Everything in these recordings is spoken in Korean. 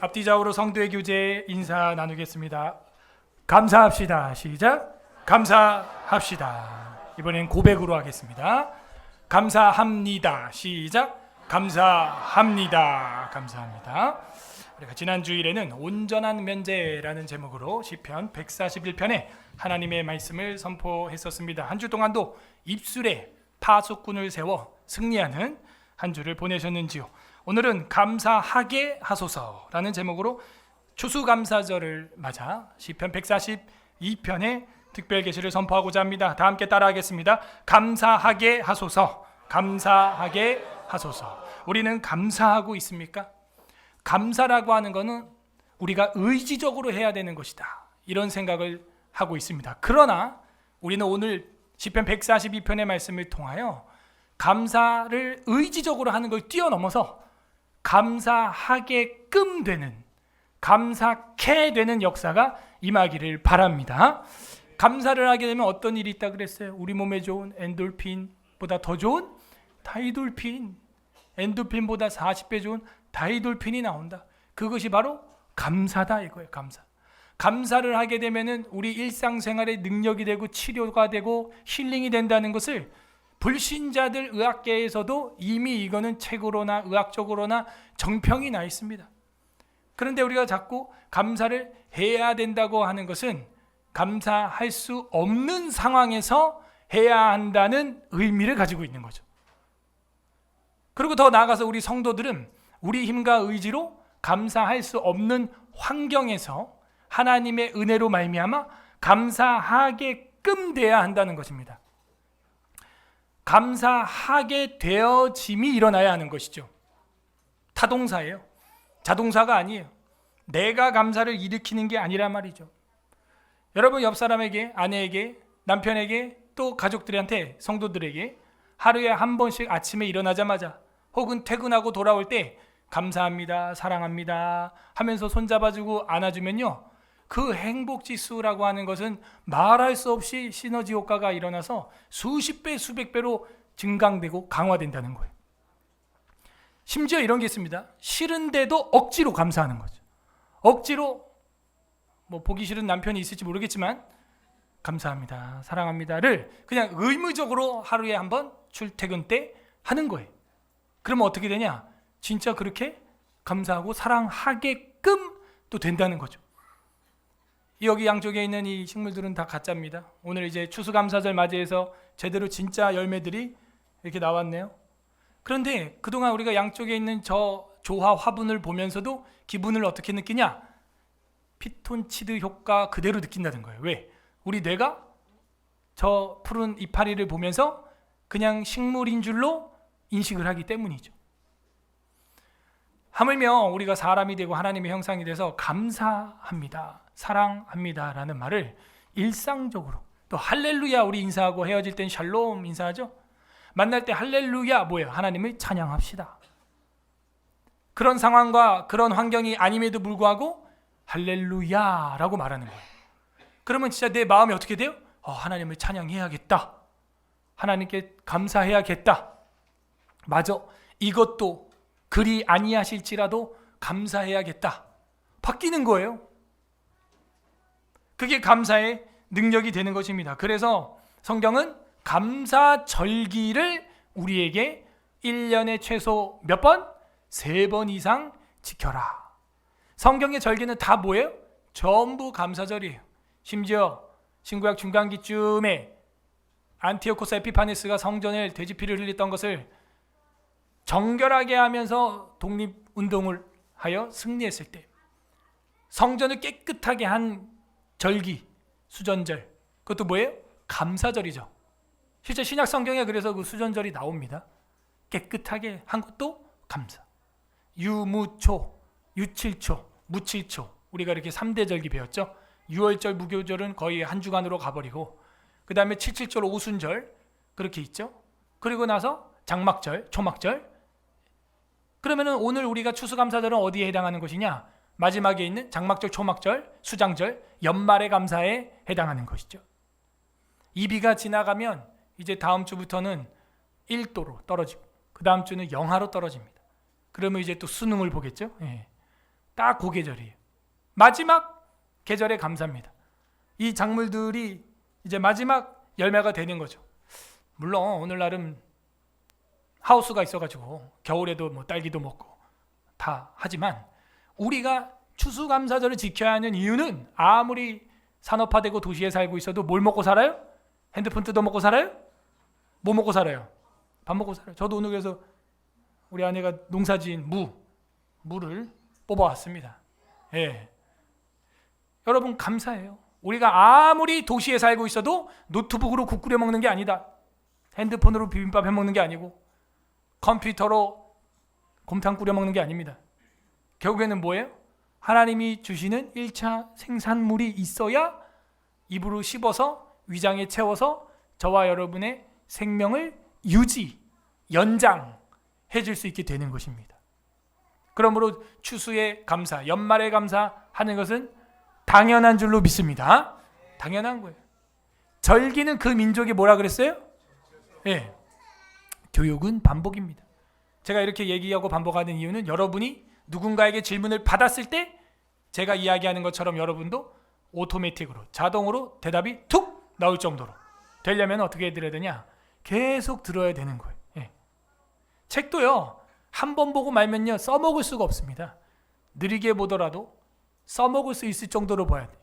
앞뒤좌우로 성도의 교제 인사 나누겠습니다. 감사합시다. 시작. 감사합시다. 이번엔 고백으로 하겠습니다. 감사합니다. 시작. 감사합니다. 감사합니다. 우리가 지난 주일에는 온전한 면제라는 제목으로 시편 141편에 하나님의 말씀을 선포했었습니다. 한 주 동안도 입술에 파수꾼을 세워 승리하는 한 주를 보내셨는지요? 오늘은 감사하게 하소서라는 제목으로 추수감사절을 맞아 시편 142편의 특별 계시를 선포하고자 합니다. 다 함께 따라하겠습니다. 감사하게 하소서. 감사하게 하소서. 우리는 감사하고 있습니까? 감사라고 하는 것은 우리가 의지적으로 해야 되는 것이다, 이런 생각을 하고 있습니다. 그러나 우리는 오늘 시편 142편의 말씀을 통하여 감사를 의지적으로 하는 걸 뛰어넘어서 감사하게끔 되는, 감사케 되는 역사가 임하기를 바랍니다. 감사를 하게 되면 어떤 일이 있다 그랬어요? 우리 몸에 좋은 엔돌핀보다 더 좋은 다이돌핀, 엔돌핀보다 40배 좋은 다이돌핀이 나온다. 그것이 바로 감사다 이거예요. 감사. 감사를 하게 되면은 우리 일상생활의 능력이 되고 치료가 되고 힐링이 된다는 것을 불신자들 의학계에서도 이미 이거는 책으로나 의학적으로나 정평이 나 있습니다. 그런데 우리가 자꾸 감사를 해야 된다고 하는 것은 감사할 수 없는 상황에서 해야 한다는 의미를 가지고 있는 거죠. 그리고 더 나아가서 우리 성도들은 우리 힘과 의지로 감사할 수 없는 환경에서 하나님의 은혜로 말미암아 감사하게끔 돼야 한다는 것입니다. 감사하게 되어짐이 일어나야 하는 것이죠. 타동사예요. 자동사가 아니에요. 내가 감사를 일으키는 게 아니란 말이죠. 여러분, 옆 사람에게, 아내에게, 남편에게, 또 가족들한테, 성도들에게 하루에 한 번씩 아침에 일어나자마자 혹은 퇴근하고 돌아올 때 감사합니다, 사랑합니다 하면서 손잡아주고 안아주면요, 그 행복지수라고 하는 것은 말할 수 없이 시너지 효과가 일어나서 수십 배, 수백 배로 증강되고 강화된다는 거예요. 심지어 이런 게 있습니다. 싫은데도 억지로 감사하는 거죠. 억지로, 보기 싫은 남편이 있을지 모르겠지만 감사합니다, 사랑합니다를 그냥 의무적으로 하루에 한 번 출퇴근 때 하는 거예요. 그러면 어떻게 되냐? 진짜 그렇게 감사하고 사랑하게끔 또 된다는 거죠. 여기 양쪽에 있는 이 식물들은 다 가짜입니다. 오늘 이제 추수감사절 맞이해서 제대로 진짜 열매들이 이렇게 나왔네요. 그런데 그동안 우리가 양쪽에 있는 저 조화 화분을 보면서도 기분을 어떻게 느끼냐? 피톤치드 효과 그대로 느낀다는 거예요. 왜? 우리 뇌가 저 푸른 이파리를 보면서 그냥 식물인 줄로 인식을 하기 때문이죠. 하물며 우리가 사람이 되고 하나님의 형상이 돼서 감사합니다, 사랑합니다 라는 말을 일상적으로, 또 할렐루야 우리 인사하고 헤어질 땐 샬롬 인사하죠. 만날 때 할렐루야 뭐예요? 하나님을 찬양합시다. 그런 상황과 그런 환경이 아님에도 불구하고 할렐루야 라고 말하는 거예요. 그러면 진짜 내 마음이 어떻게 돼요? 하나님을 찬양해야겠다, 하나님께 감사해야겠다. 맞아, 이것도 그리 아니하실지라도 감사해야겠다. 바뀌는 거예요. 그게 감사의 능력이 되는 것입니다. 그래서 성경은 감사절기를 우리에게 1년에 최소 몇 번? 3번 이상 지켜라. 성경의 절기는 다 뭐예요? 전부 감사절이에요. 심지어 신구약 중간기쯤에 안티오코스 에피파네스가 성전에 돼지피를 흘렸던 것을 정결하게 하면서 독립운동을 하여 승리했을 때 성전을 깨끗하게 한 절기, 수전절, 그것도 뭐예요? 감사절이죠. 실제 신약 성경에 그래서 그 수전절이 나옵니다. 깨끗하게 한 것도 감사. 유무초, 유칠초, 무칠초, 우리가 이렇게 3대 절기 배웠죠. 6월절, 무교절은 거의 한 주간으로 가버리고, 그 다음에 7.7절, 오순절 그렇게 있죠. 그리고 나서 장막절, 초막절. 그러면은 오늘 우리가 추수감사절은 어디에 해당하는 것이냐? 마지막에 있는 장막절, 초막절, 수장절, 연말의 감사에 해당하는 것이죠. 이 비가 지나가면 이제 다음 주부터는 1도로 떨어지고 그 다음 주는 영하로 떨어집니다. 그러면 이제 또 수능을 보겠죠. 딱 그 계절이에요. 마지막 계절의 감사입니다. 이 작물들이 이제 마지막 열매가 되는 거죠. 물론 오늘날은 하우스가 있어가지고 겨울에도 뭐 딸기도 먹고 다 하지만, 우리가 추수감사절을 지켜야 하는 이유는 아무리 산업화되고 도시에 살고 있어도 뭘 먹고 살아요? 핸드폰 뜯어 먹고 살아요? 뭐 먹고 살아요? 밥 먹고 살아요. 저도 오늘 그래서 우리 아내가 농사지은 무를 뽑아왔습니다. 예. 여러분 감사해요. 우리가 아무리 도시에 살고 있어도 노트북으로 국 끓여 먹는 게 아니다. 핸드폰으로 비빔밥 해 먹는 게 아니고 컴퓨터로 곰탕 끓여 먹는 게 아닙니다. 결국에는 뭐예요? 하나님이 주시는 1차 생산물이 있어야 입으로 씹어서 위장에 채워서 저와 여러분의 생명을 연장해 줄 수 있게 되는 것입니다. 그러므로 추수에 감사, 연말에 감사하는 것은 당연한 줄로 믿습니다. 당연한 거예요. 절기는 그 민족이 뭐라 그랬어요? 예. 교육은 반복입니다. 제가 이렇게 얘기하고 반복하는 이유는 여러분이 누군가에게 질문을 받았을 때 제가 이야기하는 것처럼 여러분도 오토매틱으로 자동으로 대답이 툭 나올 정도로 되려면 어떻게 해드려야 되냐? 계속 들어야 되는 거예요. 예. 책도요, 한 번 보고 말면요 써먹을 수가 없습니다. 느리게 보더라도 써먹을 수 있을 정도로 봐야 돼요.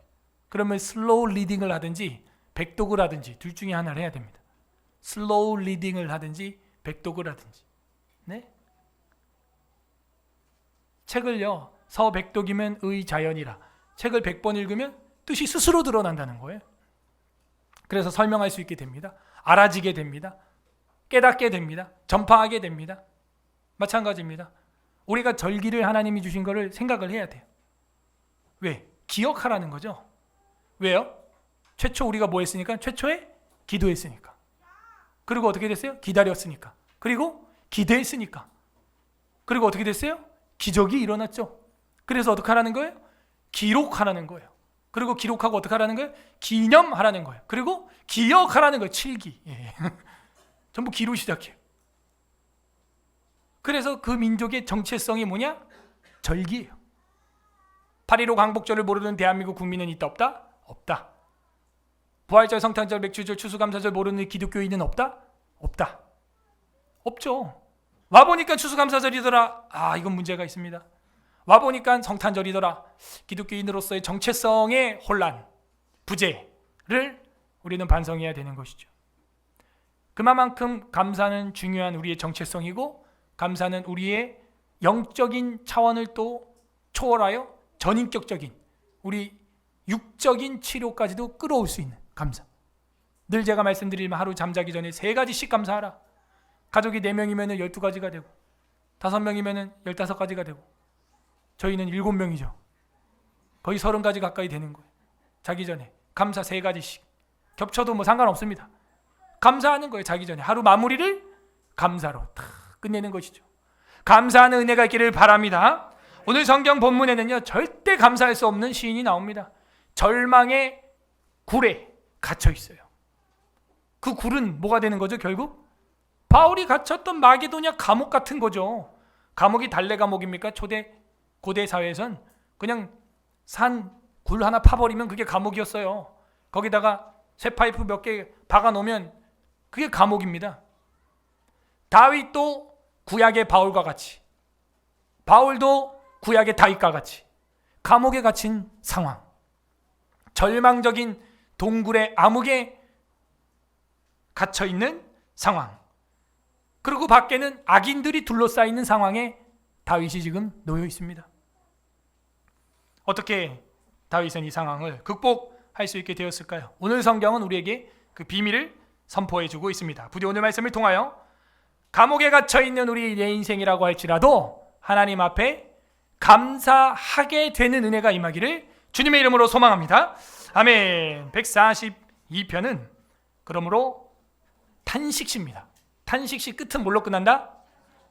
그러면 슬로우 리딩을 하든지 백독을 하든지 둘 중에 하나를 해야 됩니다. 슬로우 리딩을 하든지 백독을 하든지. 네? 책을요, 서백독이면 의자연이라. 책을 100번 읽으면 뜻이 스스로 드러난다는 거예요. 그래서 설명할 수 있게 됩니다. 알아지게 됩니다. 깨닫게 됩니다. 전파하게 됩니다. 마찬가지입니다. 우리가 절기를 하나님이 주신 거를 생각을 해야 돼요. 왜? 기억하라는 거죠. 왜요? 최초 우리가 뭐 했으니까? 최초에 기도했으니까. 그리고 어떻게 됐어요? 기다렸으니까. 그리고 기대했으니까. 그리고 어떻게 됐어요? 기적이 일어났죠. 그래서 어떻게 하라는 거예요? 기록하라는 거예요. 그리고 기록하고 어떻게 하라는 거예요? 기념하라는 거예요. 그리고 기억하라는 거예요. 칠기. 예. 전부 기로 시작해요. 그래서 그 민족의 정체성이 뭐냐? 절기예요. 8.15 광복절을 모르는 대한민국 국민은 있다 없다? 없다. 부활절, 성탄절, 맥주절, 추수감사절 모르는 기독교인은 없다? 없다. 없죠. 와보니까 추수감사절이더라. 아, 이건 문제가 있습니다. 와보니까 성탄절이더라. 기독교인으로서의 정체성의 혼란, 부재를 우리는 반성해야 되는 것이죠. 그만큼 감사는 중요한 우리의 정체성이고, 감사는 우리의 영적인 차원을 또 초월하여 전인격적인 우리 육적인 치료까지도 끌어올 수 있는 감사. 늘 제가 말씀드리면 하루 잠자기 전에 3가지씩 감사하라. 가족이 4명이면 12가지가 되고 5명이면 15가지가 되고 저희는 7명이죠. 거의 30가지 가까이 되는 거예요. 자기 전에 감사 3가지씩. 겹쳐도 뭐 상관없습니다. 감사하는 거예요. 자기 전에 하루 마무리를 감사로 다 끝내는 것이죠. 감사하는 은혜가 있기를 바랍니다. 오늘 성경 본문에는요, 절대 감사할 수 없는 시인이 나옵니다. 절망의 굴에 갇혀 있어요. 그 굴은 뭐가 되는 거죠? 결국 바울이 갇혔던 마게도냐 감옥 같은 거죠. 감옥이 달래 감옥입니까? 고대 사회에선 그냥 산 굴 하나 파버리면 그게 감옥이었어요. 거기다가 쇠파이프 몇 개 박아 놓으면 그게 감옥입니다. 다윗도 구약의 바울과 같이, 바울도 구약의 다윗과 같이 감옥에 갇힌 상황, 절망적인 동굴의 암흑에 갇혀 있는 상황, 그리고 밖에는 악인들이 둘러싸이는 상황에 다윗이 지금 놓여 있습니다. 어떻게 다윗은 이 상황을 극복할 수 있게 되었을까요? 오늘 성경은 우리에게 그 비밀을 선포해 주고 있습니다. 부디 오늘 말씀을 통하여 감옥에 갇혀 있는 우리 내 인생이라고 할지라도 하나님 앞에 감사하게 되는 은혜가 임하기를 주님의 이름으로 소망합니다. 아멘. 142편은 그러므로 탄식시입니다. 탄식시 끝은 뭘로 끝난다?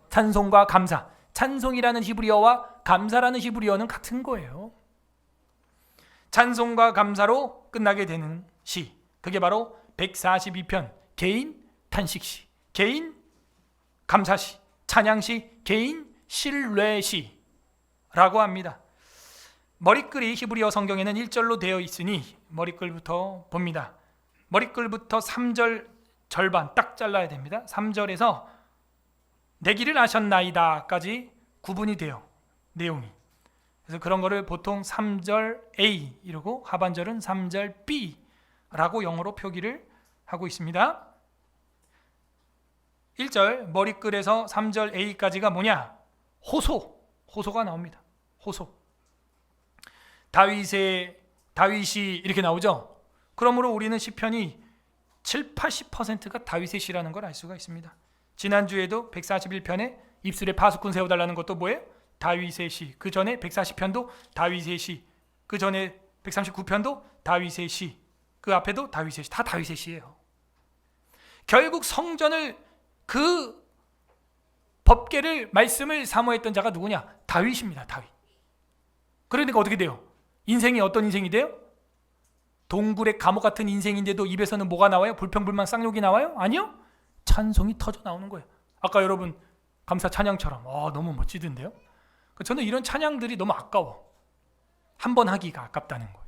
찬송과 감사. 찬송이라는 히브리어와 감사라는 히브리어는 같은 거예요. 찬송과 감사로 끝나게 되는 시, 그게 바로 142편 개인 탄식시, 개인 감사시, 찬양시, 개인 신뢰시라고 합니다. 머리글이 히브리어 성경에는 1절로 되어 있으니 머리글부터 봅니다. 머리글부터 3절 절반 딱 잘라야 됩니다. 3절에서 내기를 아셨나이다까지 구분이 돼요. 내용이. 그래서 그런 거를 보통 3절 A 이러고 하반절은 3절 B라고 영어로 표기를 하고 있습니다. 1절 머리글에서 3절 A까지가 뭐냐? 호소가 나옵니다. 호소. 다윗이 이렇게 나오죠. 그러므로 우리는 시편이 70-80%가 다윗의 시라는 걸 알 수가 있습니다. 지난주에도 141편에 입술에 파수꾼 세워달라는 것도 뭐예요? 다윗의 시. 그 전에 140편도 다윗의 시. 그 전에 139편도 다윗의 시. 그 앞에도 다윗의 시. 다 다윗의 시예요. 결국 성전을 그 법궤를 말씀을 사모했던 자가 누구냐? 다윗입니다. 다윗. 그러니까 어떻게 돼요? 인생이 어떤 인생이 돼요? 동굴의 감옥 같은 인생인데도 입에서는 뭐가 나와요? 불평불만 쌍욕이 나와요? 아니요. 찬송이 터져 나오는 거예요. 아까 여러분 감사 찬양처럼 너무 멋지던데요. 저는 이런 찬양들이 너무 아까워. 한 번 하기가 아깝다는 거예요.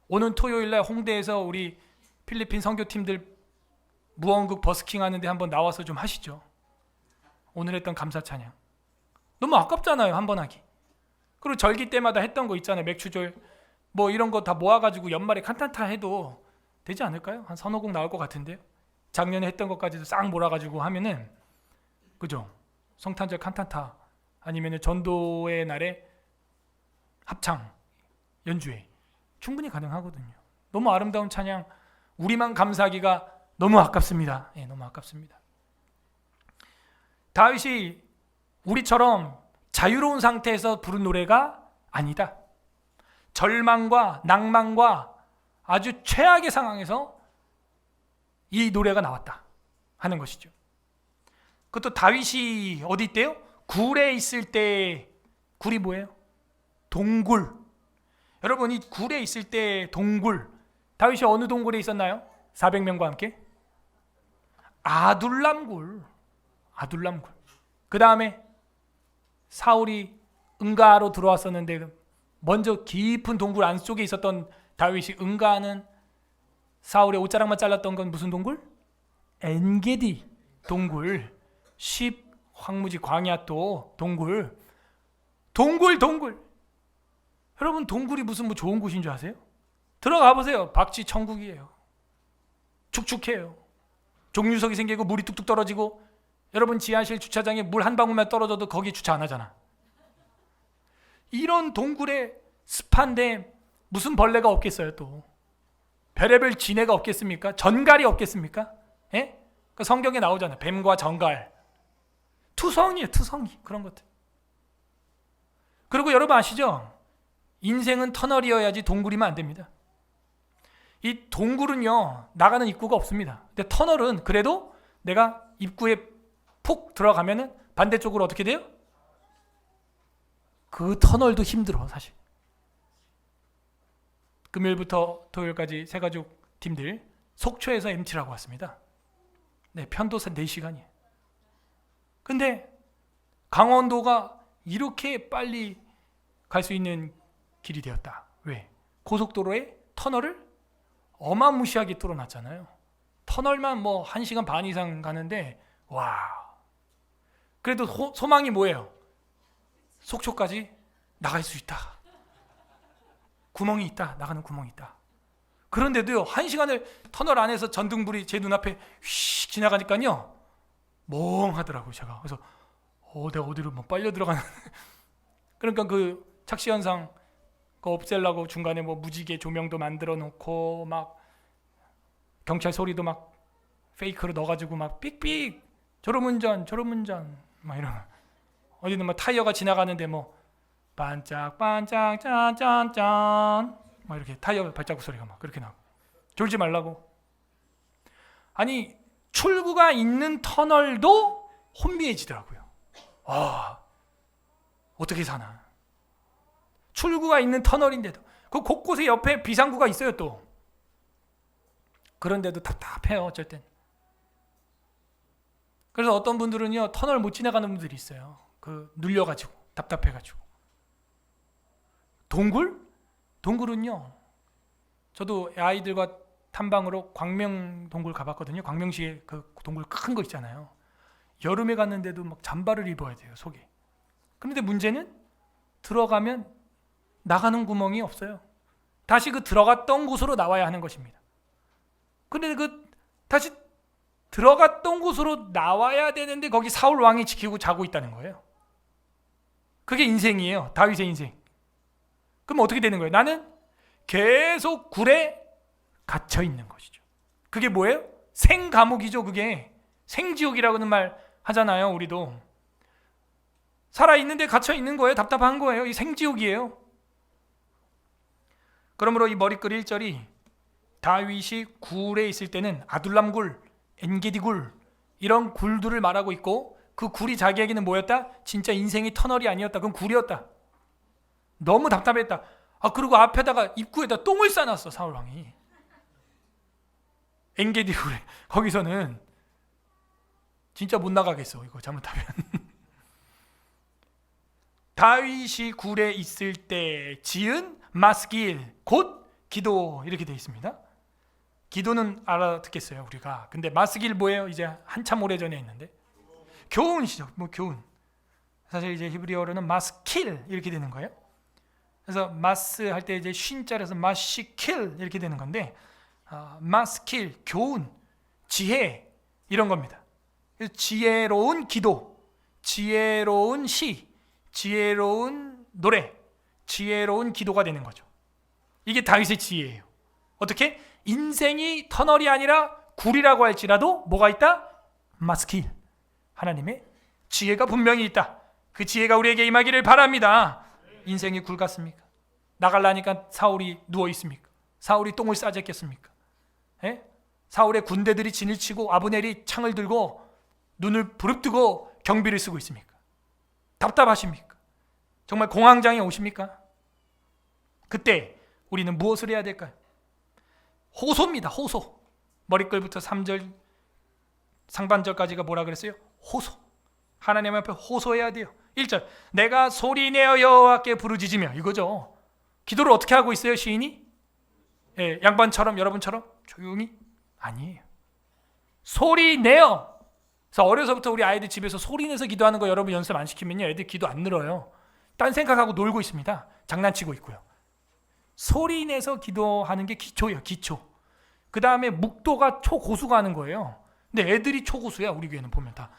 오는 토요일날 홍대에서 우리 필리핀 선교팀들 무언극 버스킹 하는데 한번 나와서 좀 하시죠. 오늘 했던 감사 찬양 너무 아깝잖아요. 한 번 하기. 그리고 절기 때마다 했던 거 있잖아요. 맥추절 뭐 이런 거 다 모아가지고 연말에 칸탄타 해도 되지 않을까요? 한 서너 곡 나올 것 같은데요. 작년에 했던 것까지도 싹 몰아가지고 하면은, 그죠? 성탄절 칸탄타 아니면은 전도의 날에 합창 연주회 충분히 가능하거든요. 너무 아름다운 찬양 우리만 감사하기가 너무 아깝습니다. 너무 아깝습니다. 다윗이 우리처럼 자유로운 상태에서 부른 노래가 아니다. 절망과 낭만과 아주 최악의 상황에서 이 노래가 나왔다 하는 것이죠. 그것도 다윗이 어디 있대요? 굴에 있을 때. 굴이 뭐예요? 동굴. 여러분, 이 굴에 있을 때 동굴, 다윗이 어느 동굴에 있었나요? 400명과 함께 아둘람굴. 그 다음에 사울이 응가로 들어왔었는데 먼저 깊은 동굴 안쪽에 있었던 다윗이 응가하는 사울의 옷자락만 잘랐던 건 무슨 동굴? 엔게디 동굴. 10 황무지 광야 또 동굴. 여러분, 동굴이 무슨 뭐 좋은 곳인 줄 아세요? 들어가 보세요. 박쥐 천국이에요. 축축해요. 종류석이 생기고 물이 뚝뚝 떨어지고, 여러분 지하실 주차장에 물 한 방울만 떨어져도 거기 주차 안 하잖아. 이런 동굴에 습한데 무슨 벌레가 없겠어요? 또 별의별 지네가 없겠습니까? 전갈이 없겠습니까? 예? 그 성경에 나오잖아요. 뱀과 전갈. 투성이에요. 투성이. 그런 것들. 그리고 여러분 아시죠? 인생은 터널이어야지 동굴이면 안 됩니다. 이 동굴은요, 나가는 입구가 없습니다. 근데 터널은 그래도 내가 입구에 푹 들어가면은 반대쪽으로 어떻게 돼요? 그 터널도 힘들어, 사실. 금요일부터 토요일까지 새가족 팀들 속초에서 MT라고 왔습니다. 네, 편도선 4시간이에요. 근데 강원도가 이렇게 빨리 갈 수 있는 길이 되었다. 왜? 고속도로에 터널을 어마무시하게 뚫어놨잖아요. 터널만 뭐 1시간 반 이상 가는데, 와. 그래도 소망이 뭐예요? 속초까지 나갈 수 있다. 구멍이 있다. 나가는 구멍이 있다. 그런데도요, 1시간을 터널 안에서 전등불이 제 눈앞에 휙 지나가니까요, 멍하더라고요, 제가. 그래서 내가 어디로 뭐 빨려 들어가는 그러니까 그 착시 현상 그거 없애려고 중간에 뭐 무지개 조명도 만들어 놓고 막 경찰 소리도 막 페이크로 넣어가지고 막 삑삑 졸음운전 막 이런, 어디는 막 타이어가 지나가는데 뭐 반짝반짝 짠짠짠 막 이렇게 타이어 발자국 소리가 막 그렇게 나고, 졸지 말라고. 아니, 출구가 있는 터널도 혼미해지더라고요. 어떻게 사나. 출구가 있는 터널인데도 그 곳곳에 옆에 비상구가 있어요. 또 그런데도 답답해요, 어쩔 땐. 그래서 어떤 분들은요, 터널 못 지나가는 분들이 있어요. 그 눌려가지고 답답해가지고. 동굴? 동굴은요, 저도 아이들과 탐방으로 광명 동굴 가봤거든요. 광명시에 그 동굴 큰 거 있잖아요. 여름에 갔는데도 막 잠바를 입어야 돼요, 속에. 그런데 문제는 들어가면 나가는 구멍이 없어요. 다시 그 들어갔던 곳으로 나와야 하는 것입니다. 근데 그 다시 들어갔던 곳으로 나와야 되는데 거기 사울 왕이 지키고 자고 있다는 거예요. 그게 인생이에요. 다윗의 인생. 그럼 어떻게 되는 거예요? 나는 계속 굴에 갇혀 있는 것이죠. 그게 뭐예요? 생감옥이죠. 그게 생지옥이라고는 말 하잖아요. 우리도 살아있는데 갇혀 있는 거예요. 답답한 거예요. 이 생지옥이에요. 그러므로 이 머리글 1절이 다윗이 굴에 있을 때는 아둘람 굴, 엔게디 굴 이런 굴들을 말하고 있고, 그 굴이 자기에게는 뭐였다? 진짜 인생의 터널이 아니었다. 그건 굴이었다. 너무 답답했다. 그리고 앞에다가 입구에다 똥을 싸놨어, 사울왕이. 엔게디 굴에. 거기서는 진짜 못 나가겠어, 이거 잘못하면. 다윗이 굴에 있을 때 지은 마스길, 곧 기도, 이렇게 되어 있습니다. 기도는 알아듣겠어요, 우리가. 근데 마스길 뭐예요? 이제 한참 오래전에 했는데 교훈이죠. 뭐 교훈. 사실 이제 히브리어로는 마스킬 이렇게 되는 거예요. 그래서 마스 할 때 이제 쉰자라서 마시킬 이렇게 되는 건데, 마스킬, 교훈, 지혜 이런 겁니다. 그래서 지혜로운 기도, 지혜로운 시, 지혜로운 노래, 지혜로운 기도가 되는 거죠. 이게 다윗의 지혜예요. 어떻게? 인생이 터널이 아니라 굴이라고 할지라도 뭐가 있다? 마스킬, 하나님의 지혜가 분명히 있다. 그 지혜가 우리에게 임하기를 바랍니다. 인생이 굴 같습니까? 나가려니까 사울이 누워 있습니까? 사울이 똥을 싸졌겠습니까? 예? 사울의 군대들이 진을 치고 아브넬이 창을 들고 눈을 부릅뜨고 경비를 쓰고 있습니까? 답답하십니까? 정말 공황장애 오십니까? 그때 우리는 무엇을 해야 될까요? 호소입니다. 호소. 머리글부터 3절 상반절까지가 뭐라 그랬어요? 호소. 하나님 앞에 호소해야 돼요. 1절, 내가 소리내어 여호와께 부르짖으며, 이거죠. 기도를 어떻게 하고 있어요, 시인이? 예, 양반처럼, 여러분처럼 조용히? 아니에요. 소리내어. 그래서 어려서부터 우리 아이들 집에서 소리내서 기도하는 거 여러분 연습 안 시키면요, 애들 기도 안 늘어요. 딴 생각하고 놀고 있습니다. 장난치고 있고요. 소리내서 기도하는 게 기초예요, 기초. 그 다음에 묵도가 초고수가 하는 거예요. 근데 애들이 초고수야. 우리 교회는 보면 다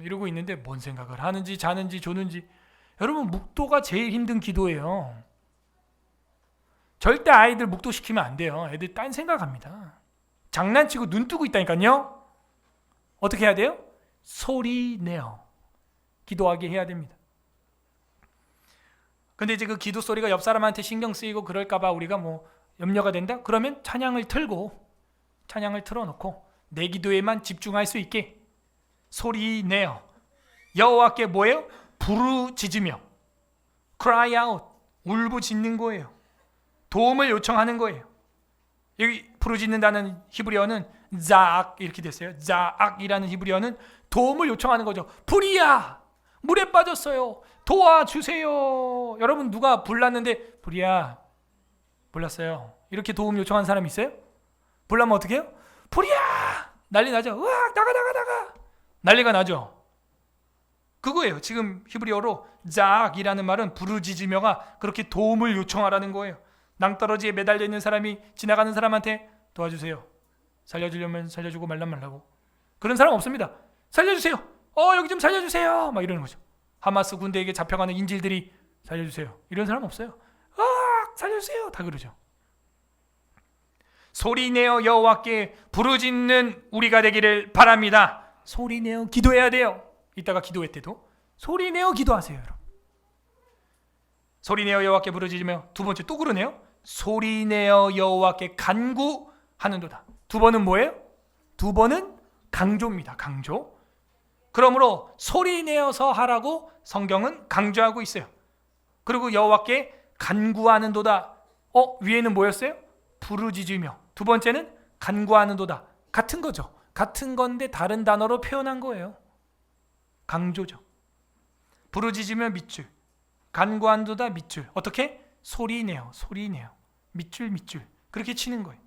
이러고 있는데 뭔 생각을 하는지 자는지 조는지. 여러분, 묵도가 제일 힘든 기도예요. 절대 아이들 묵도시키면 안 돼요. 애들 딴 생각합니다. 장난치고 눈 뜨고 있다니까요. 어떻게 해야 돼요? 소리 내어 기도하게 해야 됩니다. 근데 이제 그 기도 소리가 옆 사람한테 신경 쓰이고 그럴까봐 우리가 뭐 염려가 된다? 그러면 찬양을 틀어놓고 내 기도에만 집중할 수 있게 소리 내어 여호와께 뭐예요? 부르짖으며, cry out, 울부짖는 거예요. 도움을 요청하는 거예요. 여기 부르짖는다는 히브리어는 자악 이렇게 됐어요. 자악이라는 히브리어는 도움을 요청하는 거죠. 불이야, 물에 빠졌어요, 도와주세요. 여러분, 누가 불났는데 불이야, 불났어요, 이렇게 도움 요청하는 사람 있어요? 불나면 어떻게 해요? 불이야, 난리 나죠. 으악, 나가 난리가 나죠. 그거예요. 지금 히브리어로 자악이라는 말은 부르짖으며가 그렇게 도움을 요청하라는 거예요. 낭떠러지에 매달려 있는 사람이 지나가는 사람한테 도와주세요, 살려주려면 살려주고 말라고. 그런 사람 없습니다. 살려주세요, 여기 좀 살려주세요, 막 이러는 거죠. 하마스 군대에게 잡혀가는 인질들이 살려주세요, 이런 사람 없어요. 살려주세요, 다 그러죠. 소리내어 여호와께 부르짖는 우리가 되기를 바랍니다. 소리내어 기도해야 돼요. 이따가 기도회 때도 소리내어 기도하세요, 여러분. 소리내어 여호와께 부르짖으며, 두 번째 또 그러네요. 소리내어 여호와께 간구하는도다. 두 번은 뭐예요? 두 번은 강조입니다. 강조. 그러므로 소리내어서 하라고 성경은 강조하고 있어요. 그리고 여호와께 간구하는도다. 위에는 뭐였어요? 부르짖으며. 두 번째는 간구하는도다. 같은 거죠. 같은 건데 다른 단어로 표현한 거예요. 강조죠. 부르짖으며 밑줄, 간구한도다 밑줄. 어떻게? 소리내어 소리내어 밑줄 밑줄 그렇게 치는 거예요.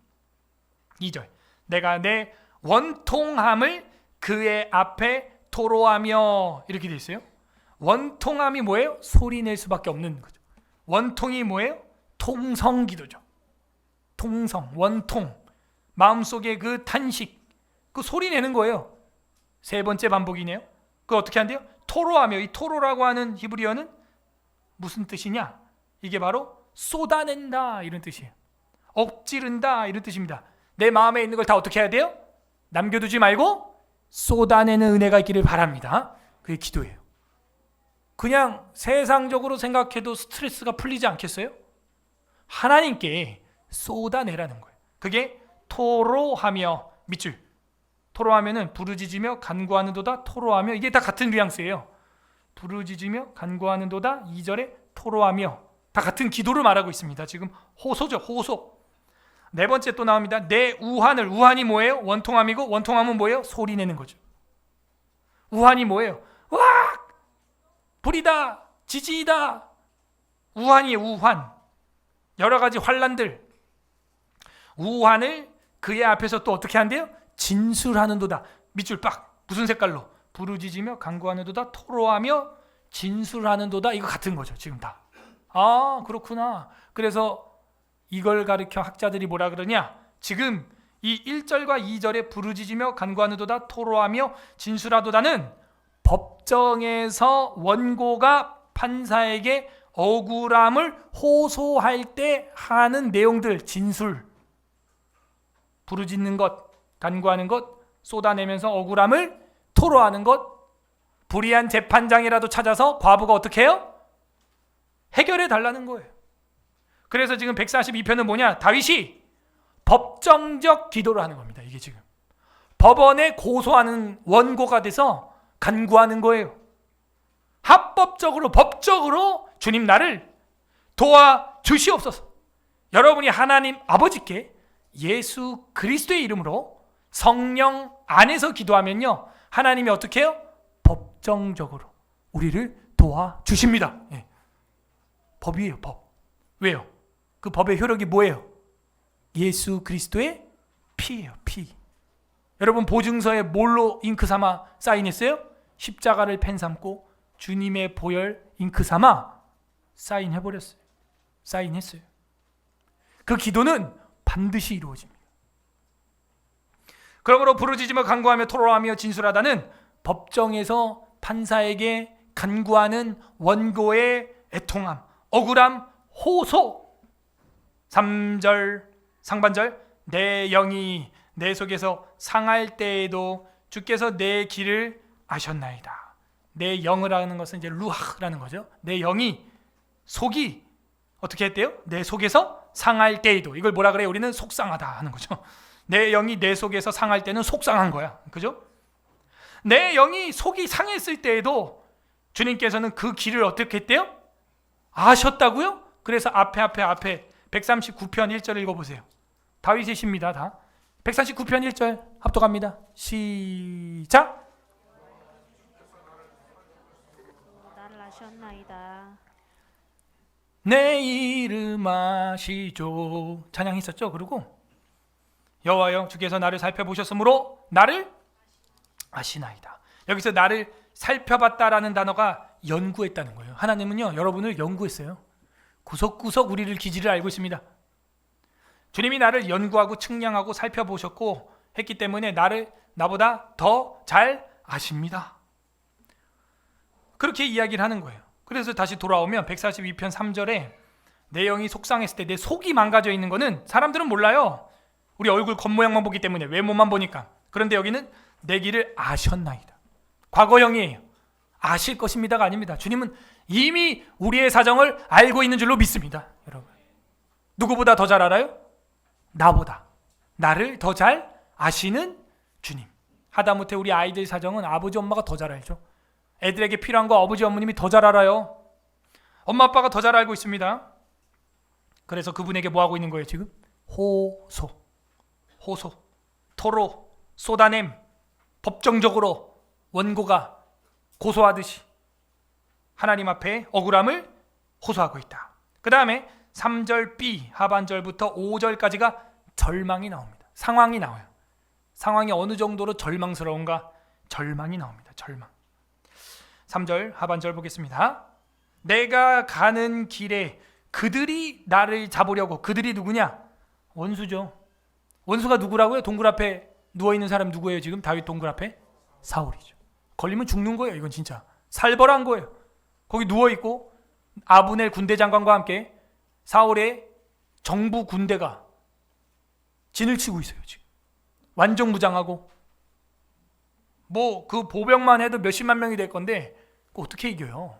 2절 내가 내 원통함을 그의 앞에 토로하며 이렇게 돼 있어요. 원통함이 뭐예요? 소리낼 수밖에 없는 거죠. 원통이 뭐예요? 통성기도죠. 통성, 원통, 마음속에 그 탄식, 그 소리내는 거예요. 세 번째 반복이네요. 그 어떻게 한대요? 토로하며. 이 토로라고 하는 히브리어는 무슨 뜻이냐? 이게 바로 쏟아낸다 이런 뜻이에요. 엎지른다 이런 뜻입니다. 내 마음에 있는 걸 다 어떻게 해야 돼요? 남겨두지 말고 쏟아내는 은혜가 있기를 바랍니다. 그게 기도예요. 그냥 세상적으로 생각해도 스트레스가 풀리지 않겠어요? 하나님께 쏟아내라는 거예요. 그게 토로하며 밑줄. 토로하면은 부르짖으며 간구하는도다 토로하며 이게 다 같은 뉘앙스예요. 부르짖으며 간구하는도다 2절에 토로하며 다 같은 기도를 말하고 있습니다. 지금 호소죠. 호소. 네 번째 또 나옵니다. 내 우한을. 우한이 뭐예요? 원통함이고 원통함은 뭐예요? 소리내는 거죠. 우한이 뭐예요? 와! 불이다. 지지이다. 우한이에요. 우한. 여러 가지 환란들. 우한을 그의 앞에서 또 어떻게 한대요? 진술하는도다. 밑줄 빡. 무슨 색깔로? 부르짖으며 간구하는도다 토로하며 진술하는도다. 이거 같은 거죠. 지금 다. 아 그렇구나. 그래서 이걸 가르쳐 학자들이 뭐라 그러냐? 지금 이 1절과 2절에 부르짖으며 간구하는도다 토로하며 진술하도다는 법정에서 원고가 판사에게 억울함을 호소할 때 하는 내용들. 진술, 부르짖는 것, 간구하는 것, 쏟아내면서 억울함을 토로하는 것. 불의한 재판장이라도 찾아서 과부가 어떻게 해요? 해결해 달라는 거예요. 그래서 지금 142편은 뭐냐? 다윗이 법정적 기도를 하는 겁니다. 이게 지금 법원에 고소하는 원고가 돼서 간구하는 거예요. 합법적으로 법적으로 주님 나를 도와주시옵소서. 여러분이 하나님 아버지께 예수 그리스도의 이름으로 성령 안에서 기도하면요, 하나님이 어떻게 해요? 법정적으로 우리를 도와주십니다. 예. 법이에요. 법. 왜요? 그 법의 효력이 뭐예요? 예수 그리스도의 피예요. 피. 여러분 보증서에 뭘로 잉크 삼아 사인했어요? 십자가를 펜 삼고 주님의 보혈 잉크 삼아 사인해버렸어요. 사인했어요. 그 기도는 반드시 이루어집니다. 그러므로 부르짖으며 간구하며 토로하며 진술하다는 법정에서 판사에게 간구하는 원고의 애통함, 억울함, 호소. 3절 상반절 내 영이 내 속에서 상할 때에도 주께서 내 길을 아셨나이다. 내 영을 하는 것은 이제 루하라는 거죠. 내 영이 속이 어떻게 했대요? 내 속에서 상할 때에도. 이걸 뭐라 그래요? 우리는 속상하다 하는 거죠. 내 영이 내 속에서 상할 때는 속상한 거야. 그죠? 내 영이 속이 상했을 때에도 주님께서는 그 길을 어떻게 했대요? 아셨다고요? 그래서 앞에 139편 1절 읽어보세요. 다윗의 시입니다. 다 139편 1절 합독합니다. 시작. 나를 아셨나이다. 내 이름 아시죠. 찬양했었죠. 그리고 여호와여 주께서 나를 살펴보셨으므로 나를 아시나이다. 여기서 나를 살펴봤다라는 단어가 연구했다는 거예요. 하나님은요, 여러분을 연구했어요. 구석구석 우리를 기질을 알고 있습니다. 주님이 나를 연구하고 측량하고 살펴보셨고 했기 때문에 나보다 더 잘 아십니다. 그렇게 이야기를 하는 거예요. 그래서 다시 돌아오면 142편 3절에 내 영이 속상했을 때 내 속이 망가져 있는 거는 사람들은 몰라요. 우리 얼굴 겉모양만 보기 때문에, 외모만 보니까. 그런데 여기는 내 길을 아셨나이다. 과거형이에요. 아실 것입니다가 아닙니다. 주님은 이미 우리의 사정을 알고 있는 줄로 믿습니다. 여러분, 누구보다 더 잘 알아요? 나보다. 나를 더 잘 아시는 주님. 하다못해 우리 아이들 사정은 아버지 엄마가 더 잘 알죠. 애들에게 필요한 거 아버지 어머님이 더 잘 알아요. 엄마 아빠가 더 잘 알고 있습니다. 그래서 그분에게 뭐 하고 있는 거예요 지금? 호소, 토로, 쏟아냄. 법정적으로 원고가 고소하듯이 하나님 앞에 억울함을 호소하고 있다. 그 다음에 3절 B 하반절부터 5절까지가 절망이 나옵니다. 상황이 나와요. 상황이 어느 정도로 절망스러운가? 절망이 나옵니다. 절망. 3절 하반절 보겠습니다. 내가 가는 길에 그들이 나를 잡으려고. 그들이 누구냐? 원수죠. 원수가 누구라고요? 동굴 앞에 누워있는 사람 누구예요? 지금 다윗 동굴 앞에? 사울이죠. 걸리면 죽는 거예요. 이건 진짜 살벌한 거예요. 거기 누워있고 아브넬 군대 장관과 함께 사울의 정부 군대가 진을 치고 있어요. 지금 완전무장하고 뭐 그 보병만 해도 몇십만 명이 될 건데 어떻게 이겨요?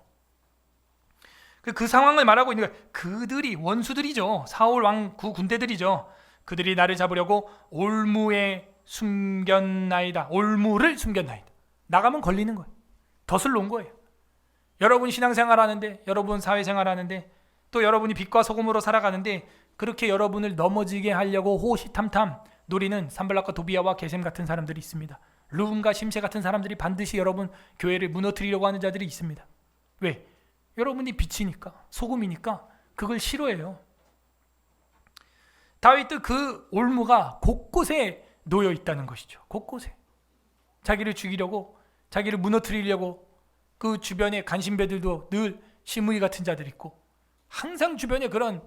그 상황을 말하고 있는 거예요. 그들이 원수들이죠. 사울 왕 그 군대들이죠. 그들이 나를 잡으려고 올무에 숨겼나이다. 올무를 숨겼나이다. 나가면 걸리는 거예요. 덫을 놓은 거예요. 여러분 신앙생활 하는데, 여러분 사회생활 하는데, 또 여러분이 빛과 소금으로 살아가는데 그렇게 여러분을 넘어지게 하려고 호시탐탐 노리는 산발락과 도비아와 게셈 같은 사람들이 있습니다. 르움과 심세 같은 사람들이 반드시 여러분 교회를 무너뜨리려고 하는 자들이 있습니다. 왜? 여러분이 빛이니까, 소금이니까 그걸 싫어해요. 다윗도 그 올무가 곳곳에 놓여 있다는 것이죠. 곳곳에. 자기를 죽이려고, 자기를 무너뜨리려고 그 주변에 간신배들도 늘 시므이 같은 자들이 있고 항상 주변에 그런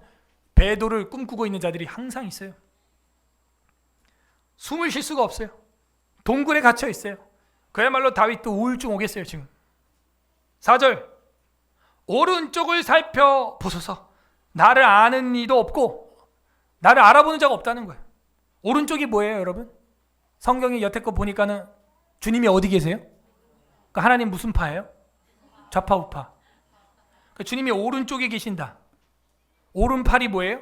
배도를 꿈꾸고 있는 자들이 항상 있어요. 숨을 쉴 수가 없어요. 동굴에 갇혀 있어요. 그야말로 다윗도 우울증 오겠어요. 지금 4절 오른쪽을 살펴보소서. 나를 아는 이도 없고 나를 알아보는 자가 없다는 거예요. 오른쪽이 뭐예요, 여러분? 성경이 여태껏 보니까는 주님이 어디 계세요? 그러니까 하나님 무슨 파예요? 좌파 우파. 그러니까 주님이 오른쪽에 계신다. 오른팔이 뭐예요?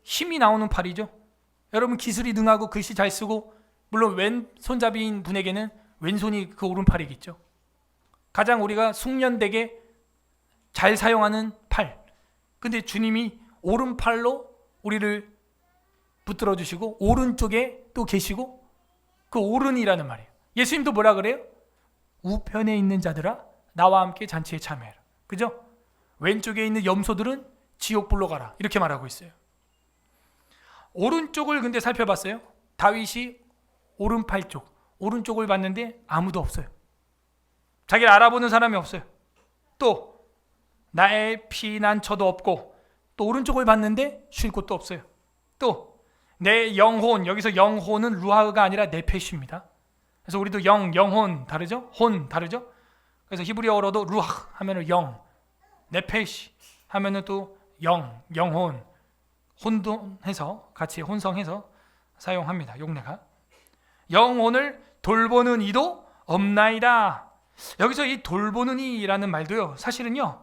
힘이 나오는 팔이죠. 여러분 기술이 능하고 글씨 잘 쓰고 물론 왼손잡이인 분에게는 왼손이 그 오른팔이겠죠. 가장 우리가 숙련되게 잘 사용하는 팔. 근데 주님이 오른팔로 우리를 붙들어 주시고 오른쪽에 또 계시고 그 오른이라는 말이에요. 예수님도 뭐라 그래요? 우편에 있는 자들아 나와 함께 잔치에 참여해라. 그죠? 왼쪽에 있는 염소들은 지옥불로 가라. 이렇게 말하고 있어요. 오른쪽을 근데 살펴봤어요. 다윗이 오른팔 쪽, 오른쪽을 봤는데 아무도 없어요. 자기를 알아보는 사람이 없어요. 또 나의 피난처도 없고 또 오른쪽을 봤는데 쉴 곳도 없어요. 또 내 영혼, 여기서 영혼은 루하가 아니라 네페시입니다. 그래서 우리도 영혼 다르죠? 혼 다르죠? 그래서 히브리어로도 루하 하면은 영, 네페시 하면은 또 영혼, 혼돈해서 같이 혼성해서 사용합니다. 용례가. 영혼을 돌보는 이도 없나이다. 여기서 이 돌보는 이라는 말도요. 사실은요.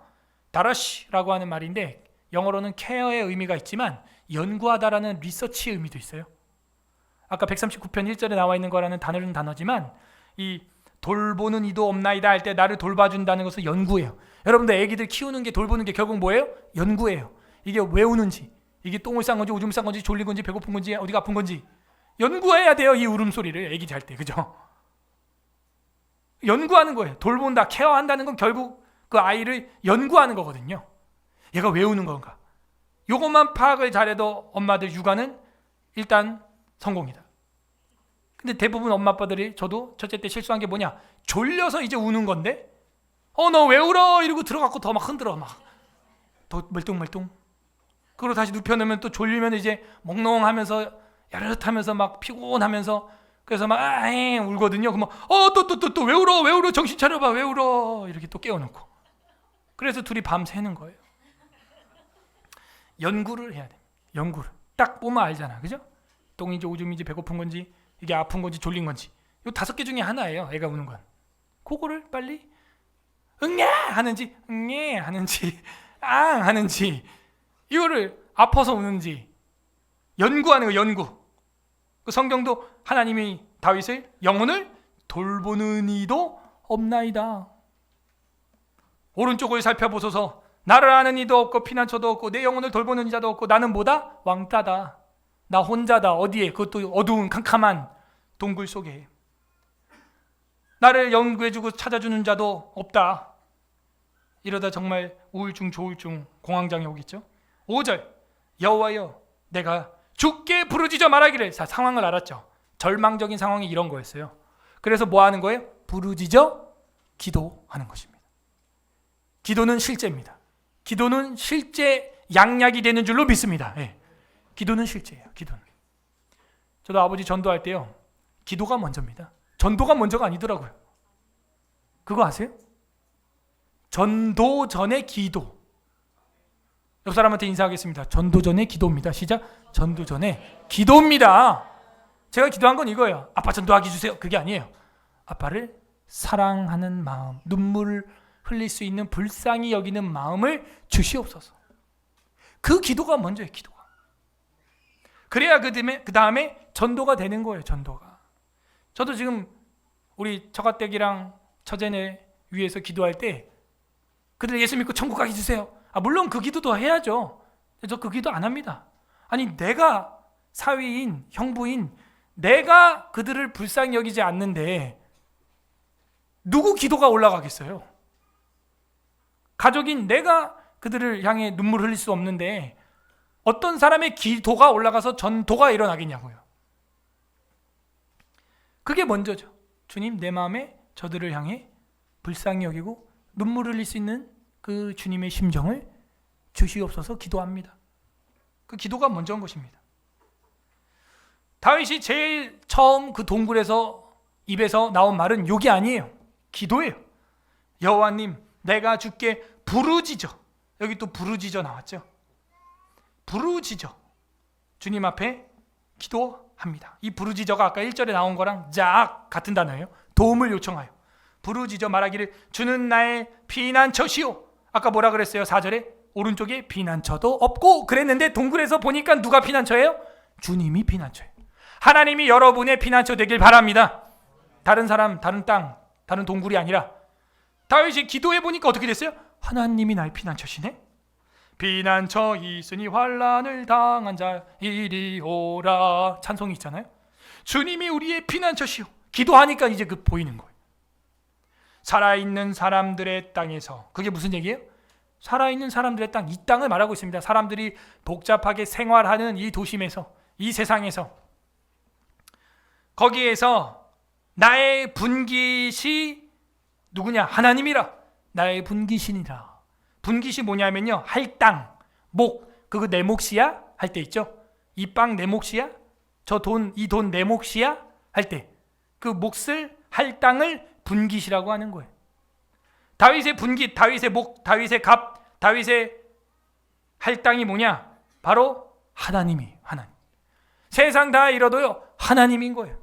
다러시라고 하는 말인데 영어로는 케어의 의미가 있지만 연구하다라는 리서치의 의미도 있어요. 아까 139편 1절에 나와 있는 거라는 단어지만 이 돌보는 이도 없나이다 할 때 나를 돌봐준다는 것은 연구예요. 여러분들 애기들 키우는 게 돌보는 게 결국 뭐예요? 연구예요. 이게 왜 우는지, 이게 똥을 싼 건지 오줌을 싼 건지 졸린 건지 배고픈 건지 어디가 아픈 건지 연구해야 돼요. 이 울음소리를 애기 잘 때. 그죠? 연구하는 거예요. 돌본다, 케어한다는 건 결국 그 아이를 연구하는 거거든요. 얘가 왜 우는 건가? 요것만 파악을 잘해도 엄마들 육아는 일단 성공이다. 근데 대부분 엄마 아빠들이 저도 첫째 때 실수한 게 뭐냐? 졸려서 이제 우는 건데 너 왜 울어? 이러고 들어가고 더 막 흔들어 막 더 멀뚱멀뚱. 그리고 다시 눕혀놓으면 또 졸리면 이제 몽롱하면서 야릇하면서 막 피곤하면서 그래서 막 울거든요. 그러면 또 왜 울어? 정신 차려봐. 왜 울어? 이렇게 또 깨워놓고. 그래서 둘이 밤 새는 거예요. 연구를 해야 돼. 연구를. 딱 보면 알잖아. 그죠? 똥인지 오줌인지 배고픈 건지 이게 아픈 건지 졸린 건지. 이 5개 중에 하나예요. 애가 우는 건. 그거를 빨리 응애 하는지 응애 하는지 앙 하는지 이거를 아파서 우는지 연구하는 거. 연구. 그 성경도 하나님이 다윗을 영혼을 돌보는 이도 없나이다. 오른쪽을 살펴보소서. 나를 아는 이도 없고 피난처도 없고 내 영혼을 돌보는 자도 없고 나는 뭐다? 왕따다. 나 혼자다. 어디에? 그것도 어두운 캄캄한 동굴 속에. 나를 연구해주고 찾아주는 자도 없다. 이러다 정말 우울증 조울증 공황장애 오겠죠. 5절 여호와여 내가 주께 부르짖어 말하기를. 자, 상황을 알았죠. 절망적인 상황이 이런 거였어요. 그래서 뭐 하는 거예요? 부르짖어 기도하는 것입니다. 기도는 실제입니다. 기도는 실제 양약이 되는 줄로 믿습니다. 예. 기도는 실제예요. 기도는. 저도 아버지 전도할 때요, 기도가 먼저입니다. 전도가 먼저가 아니더라고요. 그거 아세요? 전도 전에 기도. 옆 사람한테 인사하겠습니다. 전도 전에 기도입니다. 시작. 전도 전에 기도입니다. 제가 기도한 건 이거예요. 아빠 전도하게 해주세요. 그게 아니에요. 아빠를 사랑하는 마음, 눈물을 흘릴 수 있는 불쌍히 여기는 마음을 주시옵소서. 그 기도가 먼저예요. 기도가. 그래야 그 다음에 전도가 되는 거예요. 전도가. 저도 지금 우리 처가댁이랑 처제네 위해서 기도할 때 그들 예수 믿고 천국 가게 해주세요. 물론 그 기도도 해야죠. 저 그 기도 안 합니다. 아니 내가 사위인 형부인 내가 그들을 불쌍히 여기지 않는데 누구 기도가 올라가겠어요? 가족인 내가 그들을 향해 눈물 흘릴 수 없는데 어떤 사람의 기도가 올라가서 전도가 일어나겠냐고요. 그게 먼저죠. 주님 내 마음에 저들을 향해 불쌍히 여기고 눈물 흘릴 수 있는 그 주님의 심정을 주시옵소서 기도합니다. 그 기도가 먼저인 것입니다. 다윗이 제일 처음 그 동굴에서 입에서 나온 말은 욕이 아니에요. 기도예요. 여호와님 내가 주께 부르짖어. 여기 또 부르짖어 나왔죠. 부르짖어 주님 앞에 기도합니다. 이 부르짖어가 아까 1절에 나온 거랑 쫙 같은 단어예요. 도움을 요청하여 부르짖어 말하기를 주는 나의 피난처시오. 아까 뭐라 그랬어요? 4절에 오른쪽에 피난처도 없고 그랬는데 동굴에서 보니까 누가 피난처예요? 주님이 피난처예요. 하나님이 여러분의 피난처 되길 바랍니다. 다른 사람, 다른 땅, 다른 동굴이 아니라 다윗이 기도해 보니까 어떻게 됐어요? 하나님이 나의 피난처시네. 피난처 있으니 환난을 당한 자 이리 오라. 찬송이 있잖아요. 주님이 우리의 피난처시오. 기도하니까 이제 그 보이는 거예요. 살아있는 사람들의 땅에서. 그게 무슨 얘기예요? 살아있는 사람들의 땅, 이 땅을 말하고 있습니다. 사람들이 복잡하게 생활하는 이 도심에서, 이 세상에서, 거기에서 나의 분깃이 누구냐? 하나님이라. 나의 분깃이니라. 분깃이 뭐냐면요, 할 땅, 목. 그거 내 몫이야? 할 때 있죠. 이 빵 내 몫이야? 저 돈, 이 돈 내 몫이야? 할 때 그 몫을, 할 땅을 분깃이라고 하는 거예요. 다윗의 분깃, 다윗의 목, 다윗의 갑, 다윗의 할 땅이 뭐냐? 바로 하나님이. 하나님. 세상 다 잃어도요 하나님인 거예요.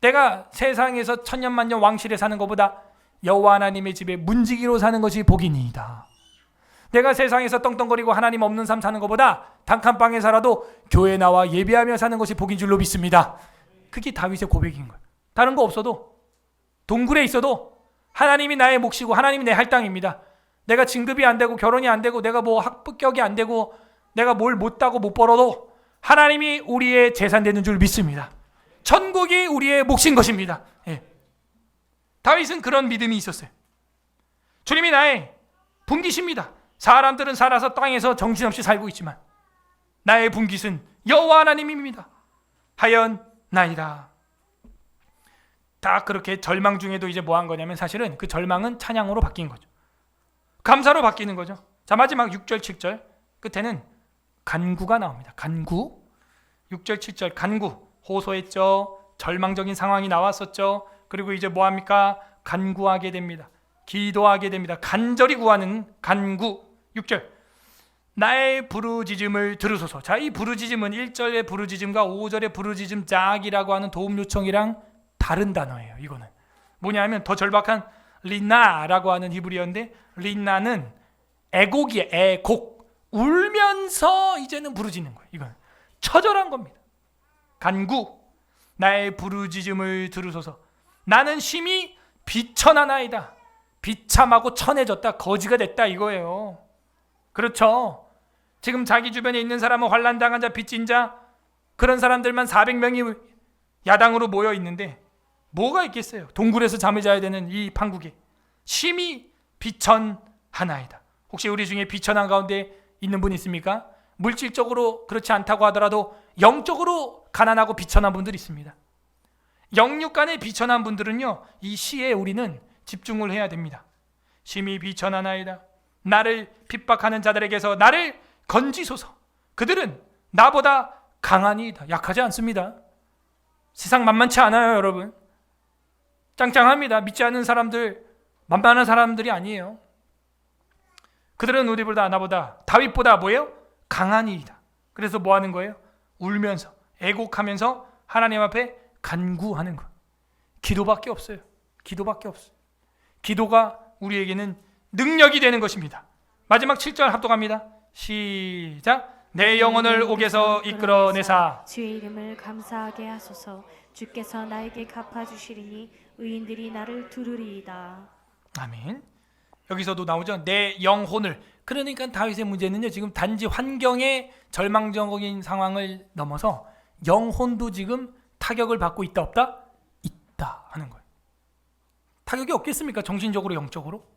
내가 세상에서 천년만년 왕실에 사는 것보다 여호와 하나님의 집에 문지기로 사는 것이 복이니이다. 내가 세상에서 떵떵거리고 하나님 없는 삶 사는 것보다 단칸방에 살아도 교회 나와 예배하며 사는 것이 복인 줄로 믿습니다. 그게 다윗의 고백인 거예요. 다른 거 없어도, 동굴에 있어도 하나님이 나의 몫이고 하나님이 내 할당입니다. 내가 진급이 안 되고 결혼이 안 되고 내가 뭐 합격이 안 되고 내가 뭘 못 따고 못 벌어도 하나님이 우리의 재산 되는 줄 믿습니다. 천국이 우리의 몫인 것입니다. 예. 다윗은 그런 믿음이 있었어요. 주님이 나의 분깃입니다. 사람들은 살아서 땅에서 정신없이 살고 있지만 나의 분깃은 여호와 하나님입니다. 하였나이다. 다 그렇게 절망 중에도 이제 뭐 한 거냐면 사실은 그 절망은 찬양으로 바뀐 거죠. 감사로 바뀌는 거죠. 자, 마지막 6절 7절 끝에는 간구가 나옵니다. 간구. 6절 7절 간구. 호소했죠. 절망적인 상황이 나왔었죠. 그리고 이제 뭐 합니까? 간구하게 됩니다. 기도하게 됩니다. 간절히 구하는 간구. 6절 나의 부르짖음을 들으소서. 자, 이 부르짖음은 1절의 부르짖음과 5절의 부르짖음 짝이라고 하는 도움 요청이랑 다른 단어예요. 이거는 뭐냐면 더 절박한 리나라고 하는 히브리어인데, 리나는 애곡이에요. 애곡. 울면서 이제는 부르짖는 거예요. 이건 처절한 겁니다. 간구. 나의 부르짖음을 들으소서. 나는 심히 비천하나이다. 비참하고 천해졌다. 거지가 됐다 이거예요. 그렇죠. 지금 자기 주변에 있는 사람은 환난당한 자, 빚진 자, 그런 사람들만 400명이 야당으로 모여 있는데 뭐가 있겠어요. 동굴에서 잠을 자야 되는 이 판국에 심히 비천하나이다. 하나이다. 혹시 우리 중에 비천한 가운데 있는 분 있습니까? 물질적으로 그렇지 않다고 하더라도 영적으로 가난하고 비천한 분들이 있습니다. 영육간에 비천한 분들은요, 이 시에 우리는 집중을 해야 됩니다. 심히 비천하나이다. 나를 핍박하는 자들에게서 나를 건지소서. 그들은 나보다 강하니이다. 약하지 않습니다. 세상 만만치 않아요, 여러분. 짱짱합니다. 믿지 않는 사람들, 만만한 사람들이 아니에요. 그들은 우리보다 나보다 다윗보다 뭐예요? 강하니이다. 그래서 뭐 하는 거예요? 울면서 애곡하면서 하나님 앞에 간구하는 거. 기도밖에 없어요. 기도밖에 없어요. 기도가 우리에게는 능력이 되는 것입니다. 마지막 7절 합독합니다. 시작. 내 영혼을 옥에서 이끌어내사 주의 이름을 감사하게 하소서. 주께서 나에게 갚아주시리니 의인들이 나를 두르리이다. 아멘. 여기서도 나오죠. 내 영혼을. 그러니까 다윗의 문제는요, 지금 단지 환경의 절망적인 상황을 넘어서 영혼도 지금 타격을 받고 있다 없다? 있다 하는 거예요. 타격이 없겠습니까? 정신적으로 영적으로.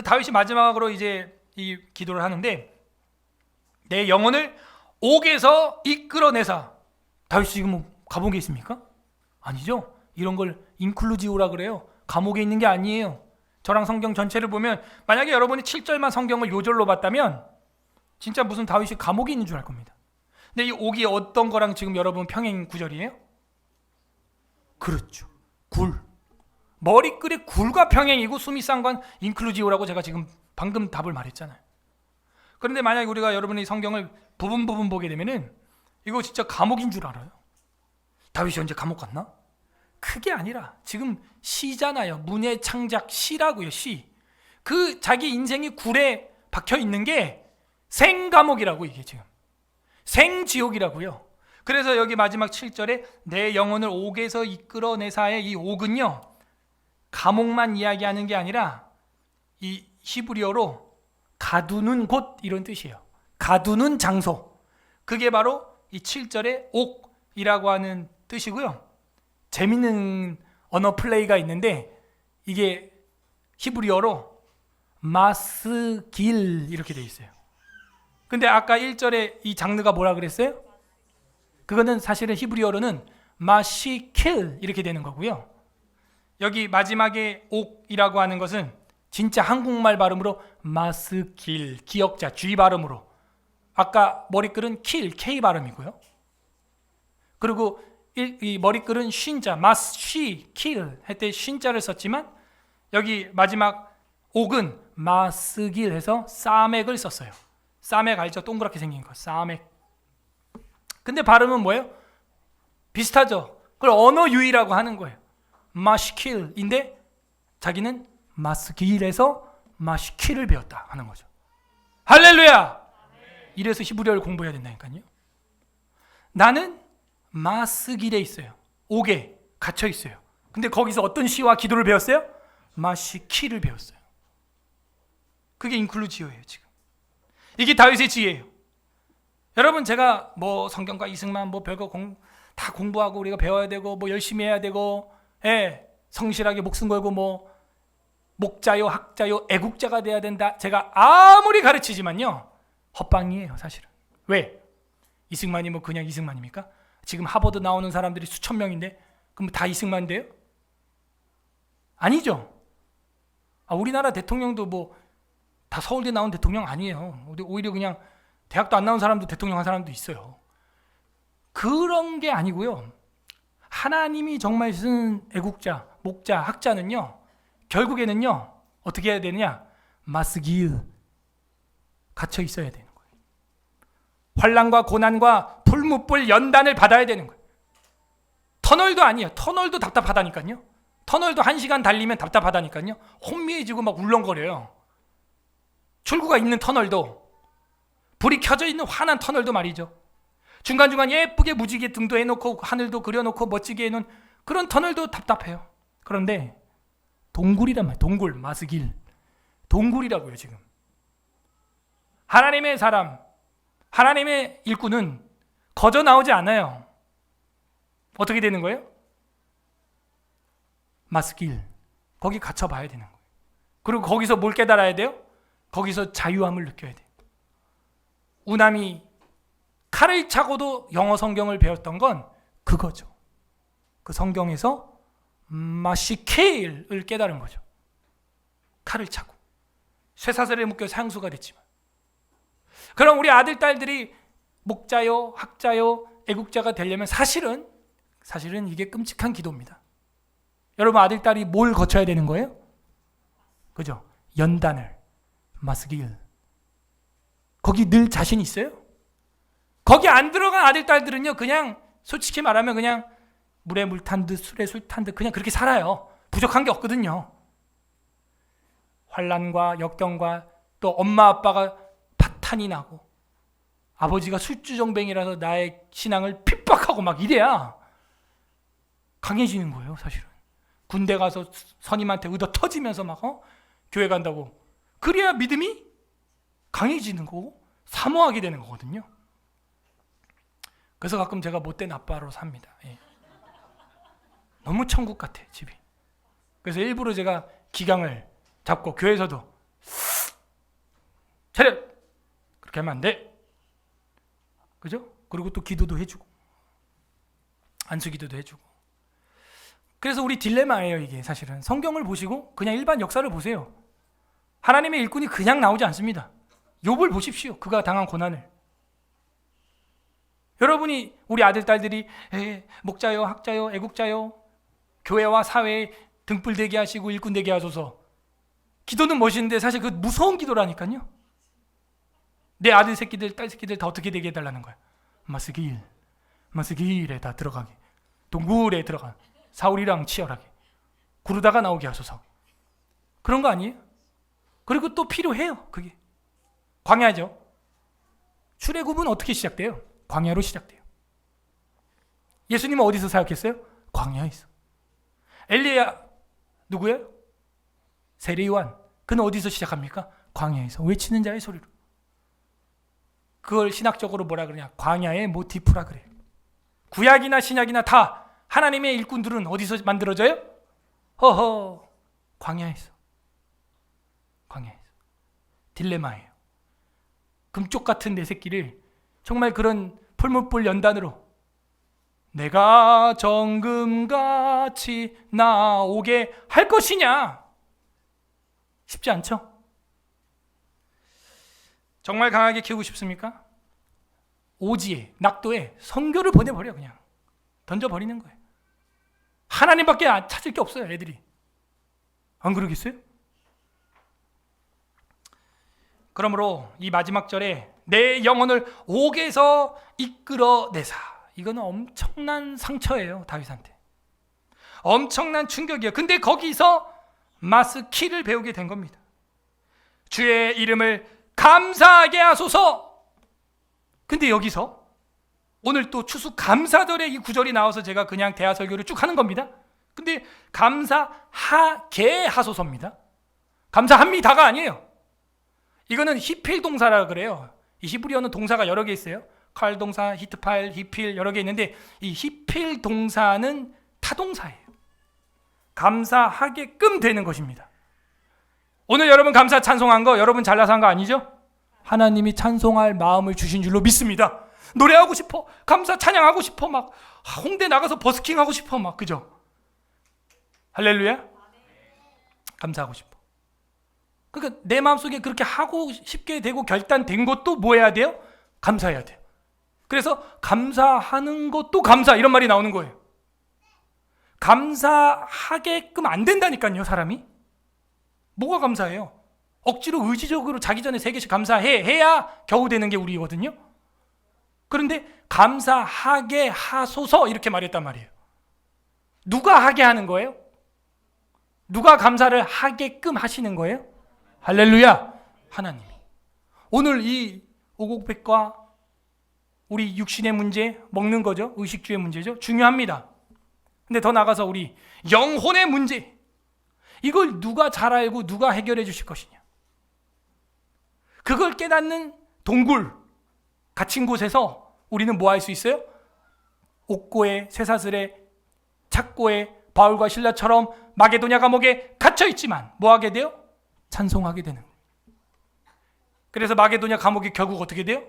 다윗이 마지막으로 이제 이 기도를 하는데, 내 영혼을 옥에서 이끌어내사. 다윗이 지금 감옥에 있습니까? 아니죠. 이런 걸 인클루지오라 그래요. 감옥에 있는 게 아니에요. 저랑 성경 전체를 보면, 만약에 여러분이 7절만 성경을 요절로 봤다면 진짜 무슨 다윗이 감옥에 있는 줄 알 겁니다. 근데 이 옥이 어떤 거랑 지금 여러분 평행 구절이에요? 그렇죠. 굴. 머리끝에 굴과 평행이고 숨이 싼 건 인클루지오라고 제가 지금 방금 답을 말했잖아요. 그런데 만약에 우리가 여러분이 성경을 부분 보게 되면은 이거 진짜 감옥인 줄 알아요. 다윗이 언제 감옥 갔나? 그게 아니라 지금 시잖아요. 문의 창작 시라고요. 시. 그 자기 인생이 굴에 박혀 있는 게 생감옥이라고, 이게 지금 생지옥이라고요. 그래서 여기 마지막 7절에 내 영혼을 옥에서 이끌어내사의 이 옥은요, 감옥만 이야기하는 게 아니라 이 히브리어로 가두는 곳 이런 뜻이에요. 가두는 장소. 그게 바로 이 7절의 옥이라고 하는 뜻이고요. 재밌는 언어 플레이가 있는데 이게 히브리어로 마스길 이렇게 돼 있어요. 근데 아까 1절에 이 장르가 뭐라 그랬어요? 그거는 사실은 히브리어로는 마시킬 이렇게 되는 거고요. 여기 마지막에 옥이라고 하는 것은 진짜 한국말 발음으로 마스길, 기역자, G 발음으로. 아까 머리글은 킬, K 발음이고요. 그리고 이 머리글은 쉰자, 마시, 킬 할 때 쉰자를 썼지만 여기 마지막 옥은 마스길 해서 사맥을 썼어요. 사맥 알죠? 동그랗게 생긴 거, 사맥. 근데 발음은 뭐예요? 비슷하죠? 그걸 언어 유희라고 하는 거예요. 마시킬인데 자기는 마스길에서 마시킬을 배웠다 하는 거죠. 할렐루야! 이래서 히브리어를 공부해야 된다니까요. 나는 마스길에 있어요. 옥에 갇혀 있어요. 근데 거기서 어떤 시와 기도를 배웠어요? 마시킬을 배웠어요. 그게 인클루지오예요, 지금. 이게 다윗의 지혜예요. 여러분, 제가 뭐 성경과 이승만 뭐 별거 다 공부하고 우리가 배워야 되고 뭐 열심히 해야 되고, 성실하게 목숨 걸고 뭐 목자요, 학자요, 애국자가 돼야 된다. 제가 아무리 가르치지만요, 헛방이에요, 사실은. 왜? 이승만이 뭐 그냥 이승만입니까? 지금 하버드 나오는 사람들이 수천 명인데 그럼 다 이승만인데요? 아니죠. 우리나라 대통령도 뭐 다 서울대 나온 대통령 아니에요. 오히려 그냥 대학도 안 나온 사람도 대통령 한 사람도 있어요. 그런 게 아니고요. 하나님이 정말 쓴 애국자, 목자, 학자는요, 결국에는요 어떻게 해야 되느냐? 마스길, 갇혀 있어야 되는 거예요. 환난과 고난과 풀무불 연단을 받아야 되는 거예요. 터널도 아니에요. 터널도 답답하다니까요. 터널도 1시간 달리면 답답하다니까요. 혼미해지고 막 울렁거려요. 출구가 있는 터널도, 불이 켜져 있는 환한 터널도 말이죠. 중간중간 예쁘게 무지개 등도 해놓고 하늘도 그려놓고 멋지게 해놓은 그런 터널도 답답해요. 그런데 동굴이란 말이에요. 동굴, 마스길. 동굴이라고요, 지금. 하나님의 사람, 하나님의 일꾼은 거저 나오지 않아요. 어떻게 되는 거예요? 마스길. 거기 갇혀봐야 되는 거예요. 그리고 거기서 뭘 깨달아야 돼요? 거기서 자유함을 느껴야 돼. 우남이 칼을 차고도 영어 성경을 배웠던 건 그거죠. 그 성경에서 마시케일을 깨달은 거죠. 칼을 차고 쇠사슬에 묶여서 향수가 됐지만. 그럼 우리 아들 딸들이 목자요, 학자요, 애국자가 되려면 사실은 이게 끔찍한 기도입니다. 여러분 아들 딸이 뭘 거쳐야 되는 거예요? 그죠? 연단을, 마스길. 거기 늘 자신 있어요? 거기 안 들어간 아들 딸들은요, 그냥 솔직히 말하면 그냥 물에 물 탄 듯 술에 술 탄 듯 그냥 그렇게 살아요. 부족한 게 없거든요. 환난과 역경과 또 엄마 아빠가 파탄이 나고 아버지가 술주정뱅이라서 나의 신앙을 핍박하고 막 이래야 강해지는 거예요. 사실은 군대 가서 선임한테 의도 터지면서 막 교회 간다고 그래야 믿음이 강해지는 거고 사모하게 되는 거거든요. 그래서 가끔 제가 못된 아빠로 삽니다. 예. 너무 천국 같아 집이. 그래서 일부러 제가 기강을 잡고 교회에서도 차렷! 그렇게 하면 안 돼. 그죠? 그리고 또 기도도 해주고 안수기도도 해주고. 그래서 우리 딜레마예요 이게. 사실은 성경을 보시고 그냥 일반 역사를 보세요. 하나님의 일꾼이 그냥 나오지 않습니다. 욥을 보십시오. 그가 당한 고난을. 여러분이 우리 아들 딸들이 목자요, 학자요, 애국자요, 교회와 사회에 등불되게 하시고 일꾼되게 하소서. 기도는 멋있는데 사실 그 무서운 기도라니까요. 내 아들 새끼들, 딸 새끼들 다 어떻게 되게 해달라는 거야. 마스길에 다 들어가게, 동굴에 들어가 사울이랑 치열하게 구르다가 나오게 하소서. 그런 거 아니에요? 그리고 또 필요해요. 그게 광야죠. 출애굽은 어떻게 시작돼요? 광야로 시작돼요. 예수님은 어디서 사역했어요? 광야에서. 엘리야 누구예요? 세례요한. 그는 어디서 시작합니까? 광야에서. 외치는 자의 소리로. 그걸 신학적으로 뭐라 그러냐? 광야의 모티프라 그래요. 구약이나 신약이나 다 하나님의 일꾼들은 어디서 만들어져요? 허허, 광야에서. 광야에서. 딜레마예요. 금쪽 같은 내 새끼를 정말 그런 풀무불 연단으로 내가 정금같이 나오게 할 것이냐? 쉽지 않죠? 정말 강하게 키우고 싶습니까? 오지에, 낙도에 선교를 보내버려. 그냥 던져버리는 거예요. 하나님밖에 찾을 게 없어요. 애들이. 안 그러겠어요? 그러므로 이 마지막 절에 내 영혼을 옥에서 이끌어내사, 이거는 엄청난 상처예요. 다윗한테 엄청난 충격이에요. 근데 거기서 마스키를 배우게 된 겁니다. 주의 이름을 감사하게 하소서. 근데 여기서 오늘 또 추수 감사절에 이 구절이 나와서 제가 그냥 대하 설교를 쭉 하는 겁니다. 근데 감사하게 하소서입니다. 감사합니다가 아니에요. 이거는 히필 동사라 그래요. 이 히브리어는 동사가 여러 개 있어요. 칼 동사, 히트팔, 히필 여러 개 있는데 이 히필 동사는 타동사예요. 감사하게끔 되는 것입니다. 오늘 여러분 감사 찬송한 거 여러분 잘나서 한 거 아니죠? 하나님이 찬송할 마음을 주신 줄로 믿습니다. 노래하고 싶어, 감사 찬양하고 싶어, 막 홍대 나가서 버스킹 하고 싶어, 막 그죠? 할렐루야. 감사하고 싶어. 그러니까 내 마음속에 그렇게 하고 싶게 되고 결단된 것도 뭐 해야 돼요? 감사해야 돼요. 그래서 감사하는 것도 감사, 이런 말이 나오는 거예요. 감사하게끔 안 된다니까요. 사람이 뭐가 감사해요? 억지로 의지적으로 자기 전에 3개씩 감사해야 겨우 되는 게 우리거든요. 그런데 감사하게 하소서 이렇게 말했단 말이에요. 누가 하게 하는 거예요? 누가 감사를 하게끔 하시는 거예요? 할렐루야. 하나님이. 오늘 이 오곡백과 우리 육신의 문제, 먹는 거죠. 의식주의 문제죠. 중요합니다. 근데 더 나가서 우리 영혼의 문제, 이걸 누가 잘 알고 누가 해결해 주실 것이냐. 그걸 깨닫는 동굴, 갇힌 곳에서 우리는 뭐 할 수 있어요? 옥고에, 쇠사슬에, 착고에 바울과 실라처럼 마게도냐 감옥에 갇혀 있지만 뭐 하게 돼요? 찬송하게 되는 거예요. 그래서 마게도냐 감옥이 결국 어떻게 돼요?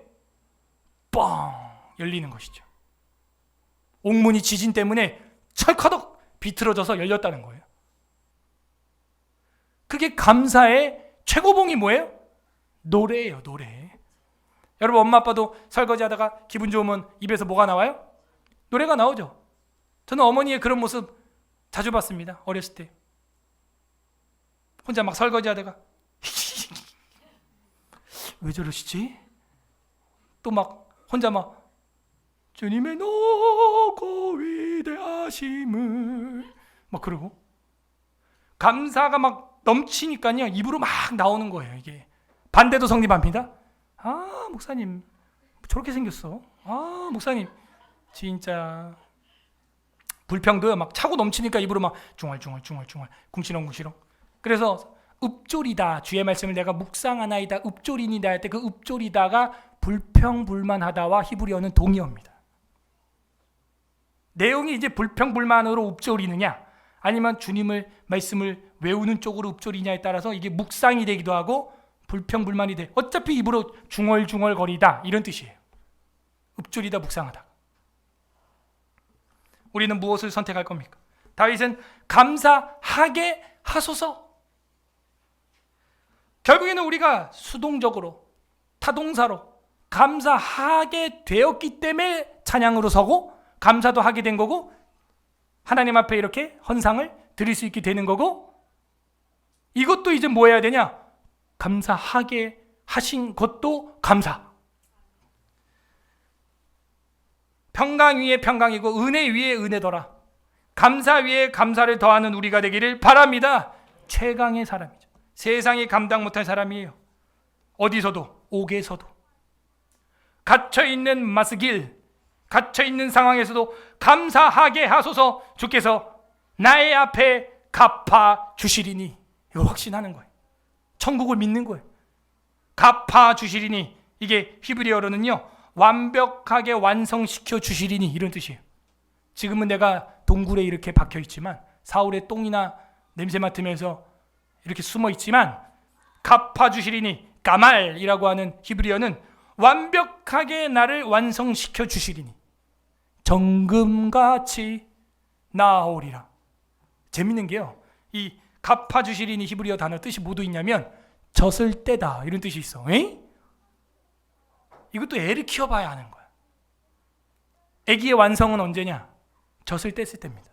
뻥 열리는 것이죠. 옥문이 지진 때문에 철커덕 비틀어져서 열렸다는 거예요. 그게 감사의 최고봉이 뭐예요? 노래예요, 노래. 여러분 엄마 아빠도 설거지하다가 기분 좋으면 입에서 뭐가 나와요? 노래가 나오죠. 저는 어머니의 그런 모습 자주 봤습니다. 어렸을 때. 혼자 막 설거지하다가 왜 저러시지? 또 막 혼자 막 주님의 높고 위대하심을 막 그러고 감사가 막 넘치니까요 입으로 막 나오는 거예요. 이게 반대도 성립합니다. 아 목사님 저렇게 생겼어. 아 목사님 진짜 불평도요 막 차고 넘치니까 입으로 막 중얼중얼 궁시렁궁시렁. 그래서 읍조리다 주의 말씀을 내가 묵상하나이다 읍조리니다 할 때 그 읍조리다가 불평불만하다와 히브리어는 동의어입니다. 내용이 이제 불평불만으로 읍조리느냐 아니면 주님을 말씀을 외우는 쪽으로 읍조리냐에 따라서 이게 묵상이 되기도 하고 불평불만이 돼. 어차피 입으로 중얼중얼거리다 이런 뜻이에요. 읍조리다 묵상하다. 우리는 무엇을 선택할 겁니까? 다윗은 감사하게 하소서. 결국에는 우리가 수동적으로 타동사로 감사하게 되었기 때문에 찬양으로 서고 감사도 하게 된 거고 하나님 앞에 이렇게 헌상을 드릴 수 있게 되는 거고 이것도 이제 뭐 해야 되냐? 감사하게 하신 것도 감사. 평강 위에 평강이고 은혜 위에 은혜더라. 감사 위에 감사를 더하는 우리가 되기를 바랍니다. 최강의 사람이죠. 세상이 감당 못할 사람이에요. 어디서도 옥에서도 갇혀있는 마스길 갇혀있는 상황에서도 감사하게 하소서. 주께서 나의 앞에 갚아주시리니. 이걸 확신하는 거예요. 천국을 믿는 거예요. 갚아주시리니 이게 히브리어로는요 완벽하게 완성시켜 주시리니 이런 뜻이에요. 지금은 내가 동굴에 이렇게 박혀 있지만 사울의 똥이나 냄새 맡으면서 이렇게 숨어 있지만 갚아주시리니 까말이라고 하는 히브리어는 완벽하게 나를 완성시켜 주시리니 정금같이 나오리라. 재밌는 게요 이 갚아주시리니 히브리어 단어 뜻이 모두 있냐면 젖을 떼다 이런 뜻이 있어. 에이? 이것도 애를 키워봐야 하는 거야. 아기의 완성은 언제냐? 젖을 뗐을 때입니다.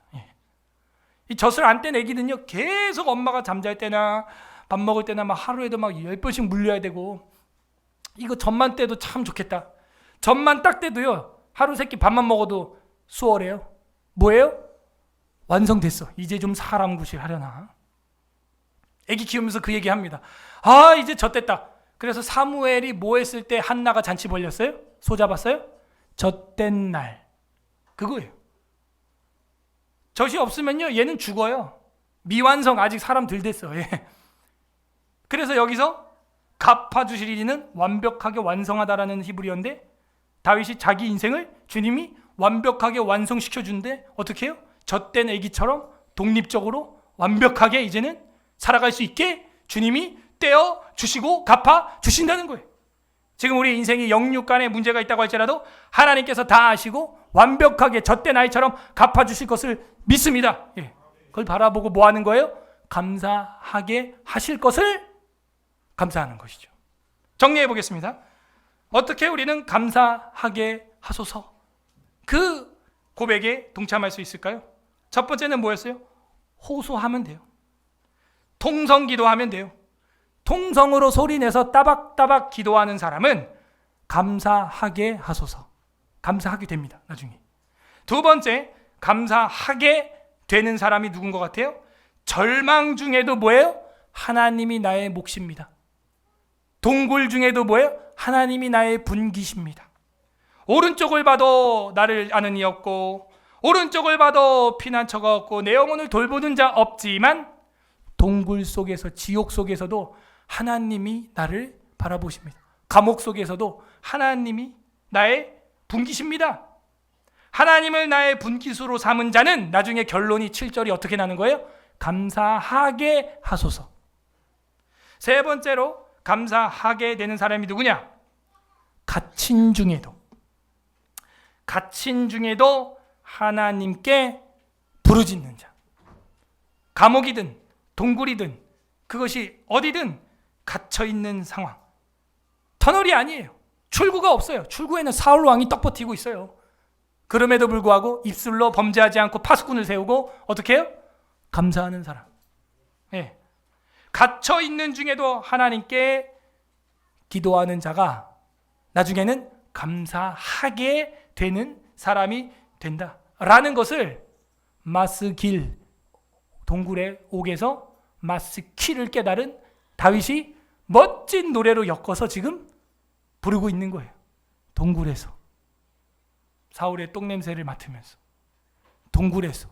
이 젖을 안 뗀 아기는요 계속 엄마가 잠잘 때나 밥 먹을 때나 막 하루에도 막 10번씩 물려야 되고 이거 젖만 떼도 참 좋겠다. 젖만 딱 떼도요 하루 세끼 밥만 먹어도 수월해요. 뭐예요? 완성됐어. 이제 좀 사람 구실하려나. 아기 키우면서 그 얘기합니다. 아 이제 젖 뗐다. 그래서 사무엘이 뭐 했을 때 한나가 잔치 벌렸어요? 소 잡았어요? 젖된 날. 그거예요. 젖이 없으면요 얘는 죽어요. 미완성 아직 사람 덜 됐어. 예. 그래서 여기서 갚아주시리는 완벽하게 완성하다라는 히브리어인데 다윗이 자기 인생을 주님이 완벽하게 완성시켜 준데 어떻게 해요? 젖된 아기처럼 독립적으로 완벽하게 이제는 살아갈 수 있게 주님이 떼어 주시고 갚아 주신다는 거예요. 지금 우리 인생이 영육간에 문제가 있다고 할지라도 하나님께서 다 아시고 완벽하게 젖된 아이처럼 갚아 주실 것을 믿습니다. 예. 그걸 바라보고 뭐 하는 거예요? 감사하게 하실 것을 감사하는 것이죠. 정리해 보겠습니다. 어떻게 우리는 감사하게 하소서 그 고백에 동참할 수 있을까요? 첫 번째는 뭐였어요? 호소하면 돼요. 통성 기도하면 돼요. 통성으로 소리내서 따박따박 기도하는 사람은 감사하게 하소서. 감사하게 됩니다. 나중에. 두 번째, 감사하게 되는 사람이 누군 것 같아요? 절망 중에도 뭐예요? 하나님이 나의 몫입니다. 동굴 중에도 뭐예요? 하나님이 나의 분기십니다. 오른쪽을 봐도 나를 아는 이 없고 오른쪽을 봐도 피난처가 없고 내 영혼을 돌보는 자 없지만 동굴 속에서 지옥 속에서도 하나님이 나를 바라보십니다. 감옥 속에서도 하나님이 나의 분기십니다. 하나님을 나의 분기수로 삼은 자는 나중에 결론이 7절이 어떻게 나는 거예요? 감사하게 하소서. 세 번째로 감사하게 되는 사람이 누구냐? 갇힌 중에도 하나님께 부르짖는 자. 감옥이든 동굴이든 그것이 어디든 갇혀있는 상황. 터널이 아니에요. 출구가 없어요. 출구에는 사울 왕이 떡 버티고 있어요. 그럼에도 불구하고 입술로 범죄하지 않고 파수꾼을 세우고 어떻게 해요? 감사하는 사람. 예. 갇혀있는 중에도 하나님께 기도하는 자가 나중에는 감사하게 되는 사람이 된다라는 것을 마스길 동굴의 옥에서 마스키를 깨달은 다윗이 멋진 노래로 엮어서 지금 부르고 있는 거예요. 동굴에서 사울의 똥냄새를 맡으면서, 동굴에서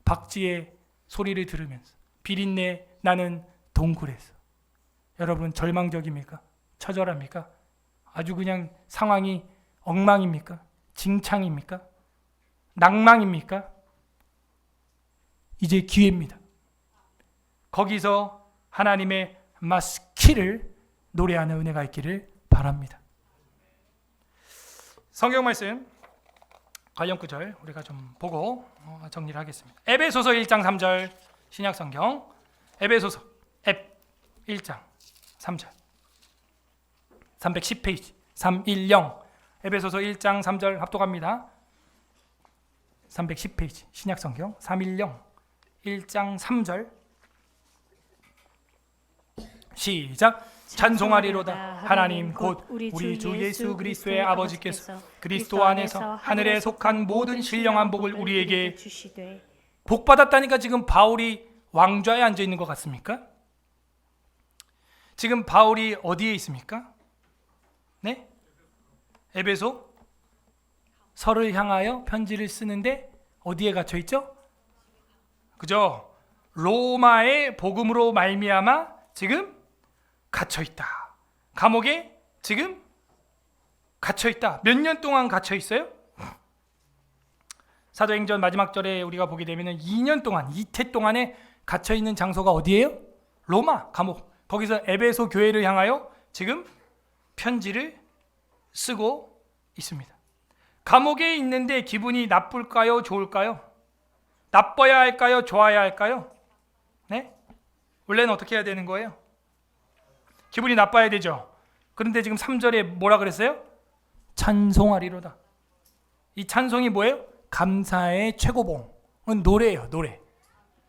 박쥐의 소리를 들으면서, 비린내 나는 동굴에서. 여러분, 절망적입니까? 처절합니까? 아주 그냥 상황이 엉망입니까? 징창입니까? 낭망입니까? 이제 기회입니다. 거기서 하나님의 마스키를 노래하는 은혜가 있기를 바랍니다. 성경 말씀 관련 구절 우리가 좀 보고 정리를 하겠습니다. 에베소서 1장 3절 신약 성경, 에베소서 1장 3절 310페이지 310 에베소서 1장 3절 합독합니다. 310페이지 신약 성경 310 1장 3절 시작. 찬송하리로다 하나님 곧 우리 주 예수 그리스도의 아버지께서 그리스도 안에서 하늘에 속한 모든 신령한 복을 우리에게 주시되. 복 받았다니까 지금 바울이 왕좌에 앉아 있는 것 같습니까? 지금 바울이 어디에 있습니까? 네? 에베소 서를 향하여 편지를 쓰는데 어디에 갇혀 있죠? 그죠? 로마의 복음으로 말미암아 지금 갇혀 있다. 감옥에 지금 갇혀 있다. 몇 년 동안 갇혀 있어요? 사도행전 마지막 절에 우리가 보게 되면 2년 동안, 이태 동안에 갇혀 있는 장소가 어디예요? 로마 감옥. 거기서 에베소 교회를 향하여 지금 편지를 쓰고 있습니다. 감옥에 있는데 기분이 나쁠까요? 좋을까요? 나빠야 할까요? 좋아야 할까요? 네? 원래는 어떻게 해야 되는 거예요? 기분이 나빠야 되죠. 그런데 지금 3절에 뭐라 그랬어요? 찬송하리로다. 이 찬송이 뭐예요? 감사의 최고봉은 노래예요. 노래.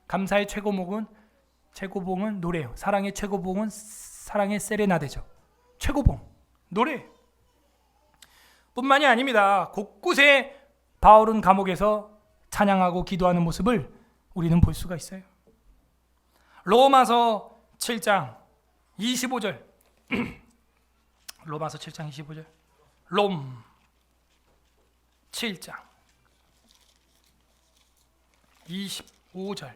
감사의 최고봉은 노래예요. 사랑의 최고봉은 사랑의 세레나데죠. 최고봉 노래. 뿐만이 아닙니다. 곳곳에 바울은 감옥에서 찬양하고 기도하는 모습을 우리는 볼 수가 있어요. 로마서 7장 25절 로마서 7장 25절 롬 7장 25절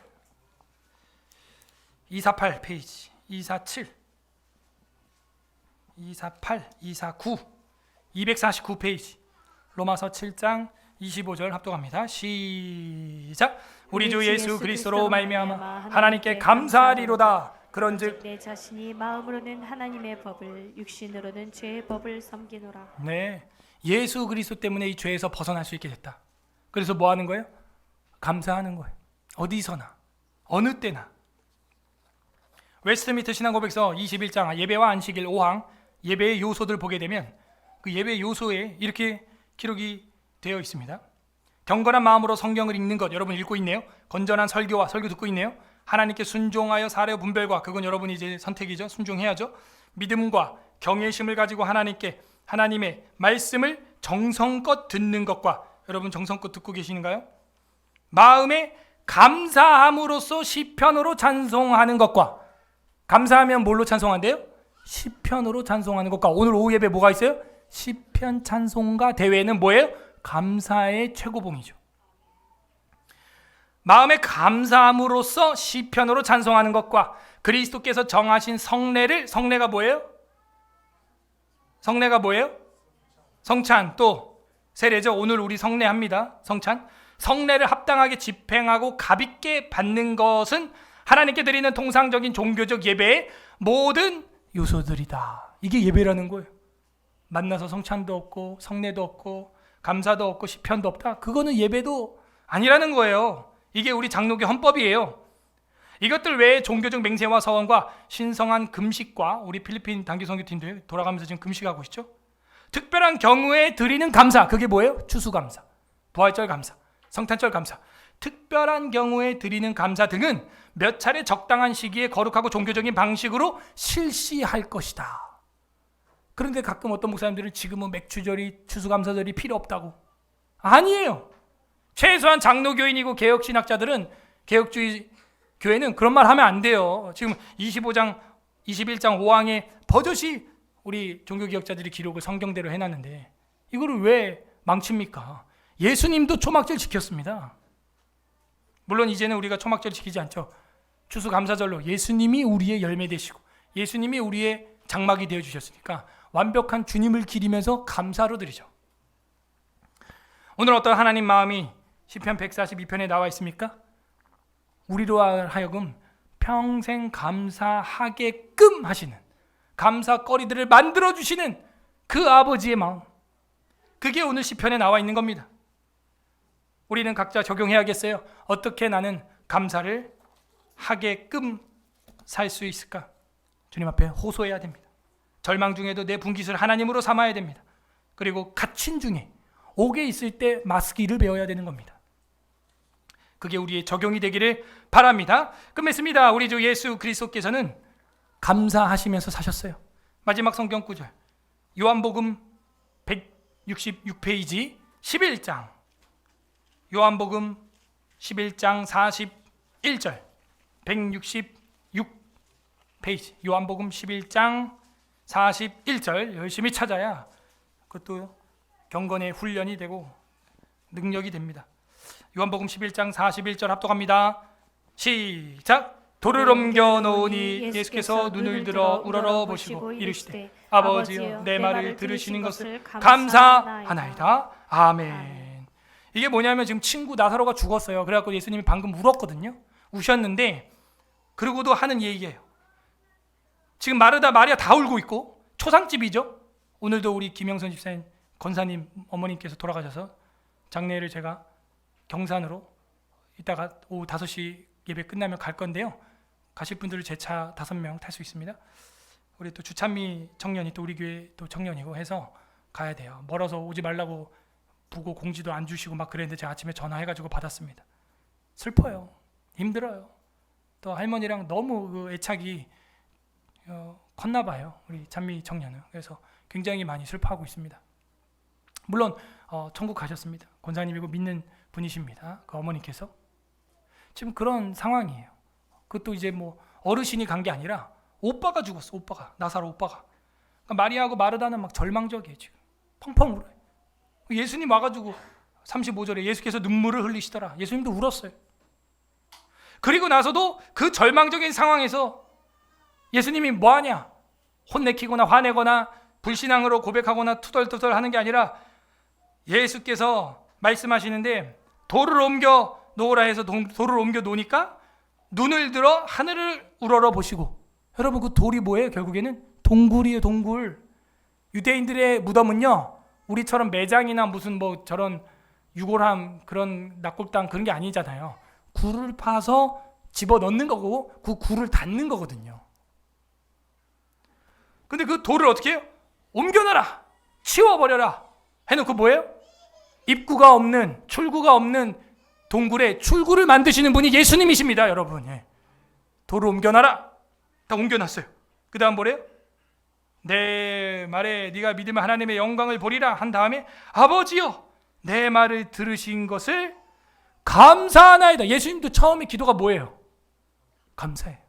248 페이지 247 248 249 249 페이지 로마서 7장 25절 합독합니다. 시작. 우리 주 예수 그리스도로 말미암아 하나님께 감사하리로다. 그런즉 내 자신이 마음으로는 하나님의 법을 육신으로는 죄의 법을 섬기노라. 네, 예수 그리스도 때문에 이 죄에서 벗어날 수 있게 됐다. 그래서 뭐 하는 거예요? 감사하는 거예요. 어디서나 어느 때나. 웨스트미트 신앙고백서 21장 예배와 안식일 5항 예배의 요소들 보게 되면 그 예배 요소에 이렇게 기록이 되어 있습니다. 경건한 마음으로 성경을 읽는 것, 여러분 읽고 있네요. 건전한 설교 듣고 있네요. 하나님께 순종하여 사려 분별과, 그건 여러분이 이제 선택이죠. 순종해야죠. 믿음과 경외심을 가지고 하나님의 말씀을 정성껏 듣는 것과, 여러분 정성껏 듣고 계시는가요? 마음에 감사함으로써 시편으로 찬송하는 것과, 감사하면 뭘로 찬송한대요? 시편으로 찬송하는 것과. 오늘 오후 예배 뭐가 있어요? 시편 찬송가 대회는 뭐예요? 감사의 최고봉이죠. 마음에 감사함으로써 시편으로 찬송하는 것과 그리스도께서 정하신 성례가 뭐예요? 성찬, 또 세례죠. 오늘 우리 성례합니다. 성례를 합당하게 집행하고 값있게 받는 것은 하나님께 드리는 통상적인 종교적 예배의 모든 요소들이다. 이게 예배라는 거예요. 만나서 성찬도 없고 성례도 없고 감사도 없고 시편도 없다. 그거는 예배도 아니라는 거예요. 이게 우리 장로교 헌법이에요. 이것들 외에 종교적 맹세와 서원과 신성한 금식과 우리 필리핀 단기 선교팀들 돌아가면서 지금 금식하고 있죠. 특별한 경우에 드리는 감사, 그게 뭐예요? 추수감사, 부활절 감사, 성탄절 감사. 특별한 경우에 드리는 감사 등은 몇 차례 적당한 시기에 거룩하고 종교적인 방식으로 실시할 것이다. 그런데 가끔 어떤 목사님들은 지금은 맥주절이 추수감사절이 필요 없다고. 아니에요. 최소한 장로교인이고 개혁신학자들은, 개혁주의 교회는 그런 말 하면 안 돼요. 지금 21장 5항에 버젓이 우리 종교개혁자들이 기록을 성경대로 해놨는데 이거를 왜 망칩니까? 예수님도 초막절 지켰습니다. 물론 이제는 우리가 초막절 지키지 않죠. 추수감사절로 예수님이 우리의 열매 되시고 예수님이 우리의 장막이 되어주셨으니까 완벽한 주님을 기리면서 감사로 드리죠. 오늘 어떤 하나님 마음이 시편 142편에 나와 있습니까? 우리로 하여금 평생 감사하게끔 하시는, 감사거리들을 만들어주시는 그 아버지의 마음, 그게 오늘 시편에 나와 있는 겁니다. 우리는 각자 적용해야겠어요. 어떻게 나는 감사를 하게끔 살 수 있을까? 주님 앞에 호소해야 됩니다. 절망 중에도 내 분깃을 하나님으로 삼아야 됩니다. 그리고 갇힌 중에 옥에 있을 때 마스기를 배워야 되는 겁니다. 그게 우리의 적용이 되기를 바랍니다. 끝맺습니다. 우리 주 예수 그리스도께서는 감사하시면서 사셨어요. 마지막 성경 구절 요한복음 166페이지 11장, 요한복음 11장 41절, 166페이지 요한복음 11장 41절 열심히 찾아야 그것도 경건의 훈련이 되고 능력이 됩니다. 요한복음 11장 41절 합독합니다. 시작. 돌을 옮겨 놓으니 예수께서 눈을 들어 우러러 보시고 이르시되 아버지여 내 말을 들으시는 것을 감사하나이다. 아멘. 이게 뭐냐면 지금 친구 나사로가 죽었어요. 그래갖고 예수님이 방금 울었거든요. 우셨는데 그러고도 하는 얘기예요. 지금 마르다 마리아 다 울고 있고 초상집이죠. 오늘도 우리 김영선 집사님 권사님 어머님께서 돌아가셔서 장례를 제가 경산으로 이따가 오후 5시 예배 끝나면 갈 건데요. 가실 분들은 제 차 5명 탈 수 있습니다. 우리 또 주찬미 청년이 또 우리 교회 또 청년이고 해서 가야 돼요. 멀어서 오지 말라고 부고 공지도 안 주시고 막 그랬는데 제가 아침에 전화해가지고 받았습니다. 슬퍼요. 힘들어요. 또 할머니랑 너무 그 애착이 컸나 봐요. 우리 찬미 청년은. 그래서 굉장히 많이 슬퍼하고 있습니다. 물론 천국 가셨습니다. 권사님이고 믿는 분이십니다. 그 어머니께서. 지금 그런 상황이에요. 그것도 이제 뭐 어르신이 간 게 아니라 오빠가 죽었어. 오빠가, 나사로 오빠가. 그러니까 마리아하고 마르다는 막 절망적이에요. 지금 펑펑 울어요. 예수님 와가지고 35절에 예수께서 눈물을 흘리시더라. 예수님도 울었어요. 그리고 나서도 그 절망적인 상황에서 예수님이 뭐하냐? 혼내키거나 화내거나 불신앙으로 고백하거나 투덜투덜 하는 게 아니라 예수께서 말씀하시는데 돌을 옮겨 놓으라 해서 돌을 옮겨 놓으니까 눈을 들어 하늘을 우러러 보시고, 여러분 그 돌이 뭐예요? 결국에는 동굴이에요. 동굴. 유대인들의 무덤은요 우리처럼 매장이나 무슨 뭐 저런 유골함 그런 낙골당 그런 게 아니잖아요. 굴을 파서 집어넣는 거고 그 굴을 닫는 거거든요. 근데 그 돌을 어떻게 해요? 옮겨놔라, 치워버려라 해놓고 뭐예요? 입구가 없는, 출구가 없는 동굴에 출구를 만드시는 분이 예수님이십니다. 여러분. 예. 돌을 옮겨놔라. 다 옮겨놨어요. 그 다음 뭐래요? 내 말에 네가 믿으면 하나님의 영광을 보리라 한 다음에 아버지여 내 말을 들으신 것을 감사하나이다. 예수님도 처음에 기도가 뭐예요? 감사해요.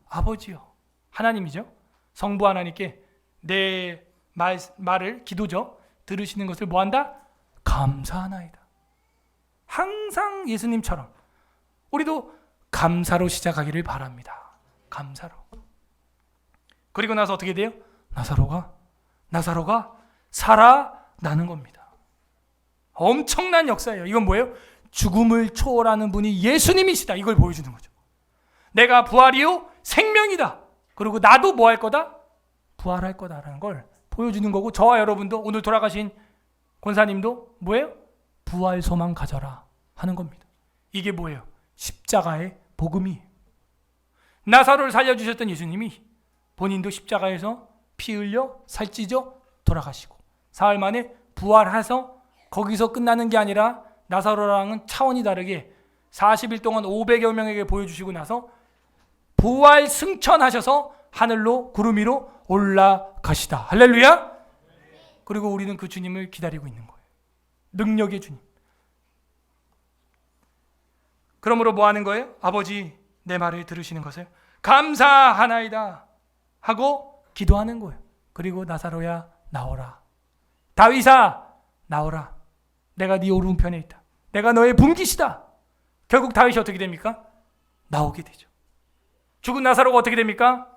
아버지여, 하나님이죠. 성부 하나님께 내 말을, 기도죠, 들으시는 것을 뭐한다? 감사하나이다. 항상 예수님처럼 우리도 감사로 시작하기를 바랍니다. 감사로. 그리고 나서 어떻게 돼요? 나사로가 살아나는 겁니다. 엄청난 역사예요. 이건 뭐예요? 죽음을 초월하는 분이 예수님이시다. 이걸 보여주는 거죠. 내가 부활이요 생명이다. 그리고 나도 뭐 할 거다? 부활할 거다라는 걸 보여주는 거고, 저와 여러분도 오늘 돌아가신 권사님도 뭐예요? 부활 소망 가져라 하는 겁니다. 이게 뭐예요? 십자가의 복음이에요. 나사로를 살려주셨던 예수님이 본인도 십자가에서 피 흘려 살찌져 돌아가시고 사흘 만에 부활해서 거기서 끝나는 게 아니라 나사로랑은 차원이 다르게 40일 동안 500여 명에게 보여주시고 나서 부활 승천하셔서 하늘로 구름 위로 올라가시다. 할렐루야. 그리고 우리는 그 주님을 기다리고 있는 거예요. 능력의 주님. 그러므로 뭐 하는 거예요? 아버지, 내 말을 들으시는 것을 감사하나이다 하고 기도하는 거예요. 그리고 나사로야 나오라. 다윗아 나오라. 내가 네 오른편에 있다. 내가 너의 분깃이다. 결국 다윗이 어떻게 됩니까? 나오게 되죠. 죽은 나사로가 어떻게 됩니까?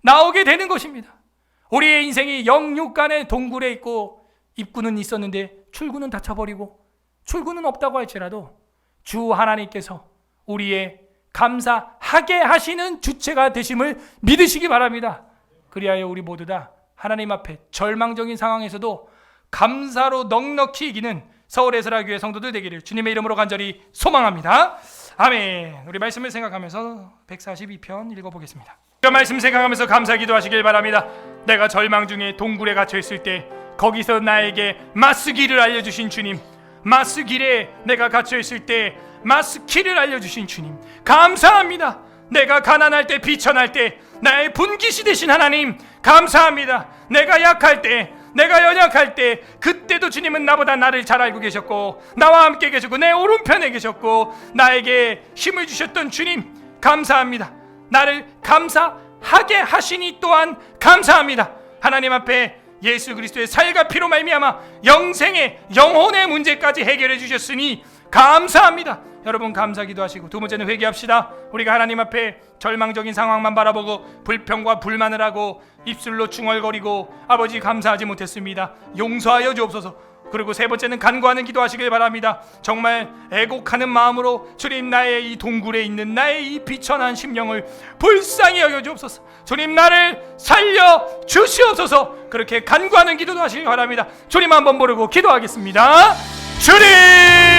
나오게 되는 것입니다. 우리의 인생이 영육간의 동굴에 있고 입구는 있었는데 출구는 닫혀버리고 출구는 없다고 할지라도 주 하나님께서 우리의 감사하게 하시는 주체가 되심을 믿으시기 바랍니다. 그리하여 우리 모두 다 하나님 앞에 절망적인 상황에서도 감사로 넉넉히 이기는 서울에스라교회 성도들 되기를 주님의 이름으로 간절히 소망합니다. 아멘. 우리 말씀을 생각하면서 142편 읽어보겠습니다. 이 말씀 생각하면서 감사 기도하시길 바랍니다. 내가 절망 중에 동굴에 갇혀있을 때 거기서 나에게 마스길을 알려주신 주님, 마스길에 내가 갇혀있을 때 마스길을 알려주신 주님 감사합니다. 내가 가난할 때 비천할 때 나의 분깃이 되신 하나님 감사합니다. 내가 약할 때 내가 연약할 때 그때도 주님은 나보다 나를 잘 알고 계셨고 나와 함께 계셨고 내 오른편에 계셨고 나에게 힘을 주셨던 주님 감사합니다. 나를 감사하게 하시니 또한 감사합니다. 하나님 앞에 예수 그리스도의 살과 피로 말미암아 영생의 영혼의 문제까지 해결해 주셨으니 감사합니다. 여러분 감사기도 하시고 두 번째는 회개합시다. 우리가 하나님 앞에 절망적인 상황만 바라보고 불평과 불만을 하고 입술로 중얼거리고 아버지 감사하지 못했습니다. 용서하여 주옵소서. 그리고 세 번째는 간구하는 기도하시길 바랍니다. 정말 애곡하는 마음으로 주님 나의 이 동굴에 있는 나의 이 비천한 심령을 불쌍히 여겨 주옵소서. 주님 나를 살려 주시옵소서. 그렇게 간구하는 기도도 하시길 바랍니다. 주님 한번 부르고 기도하겠습니다. 주님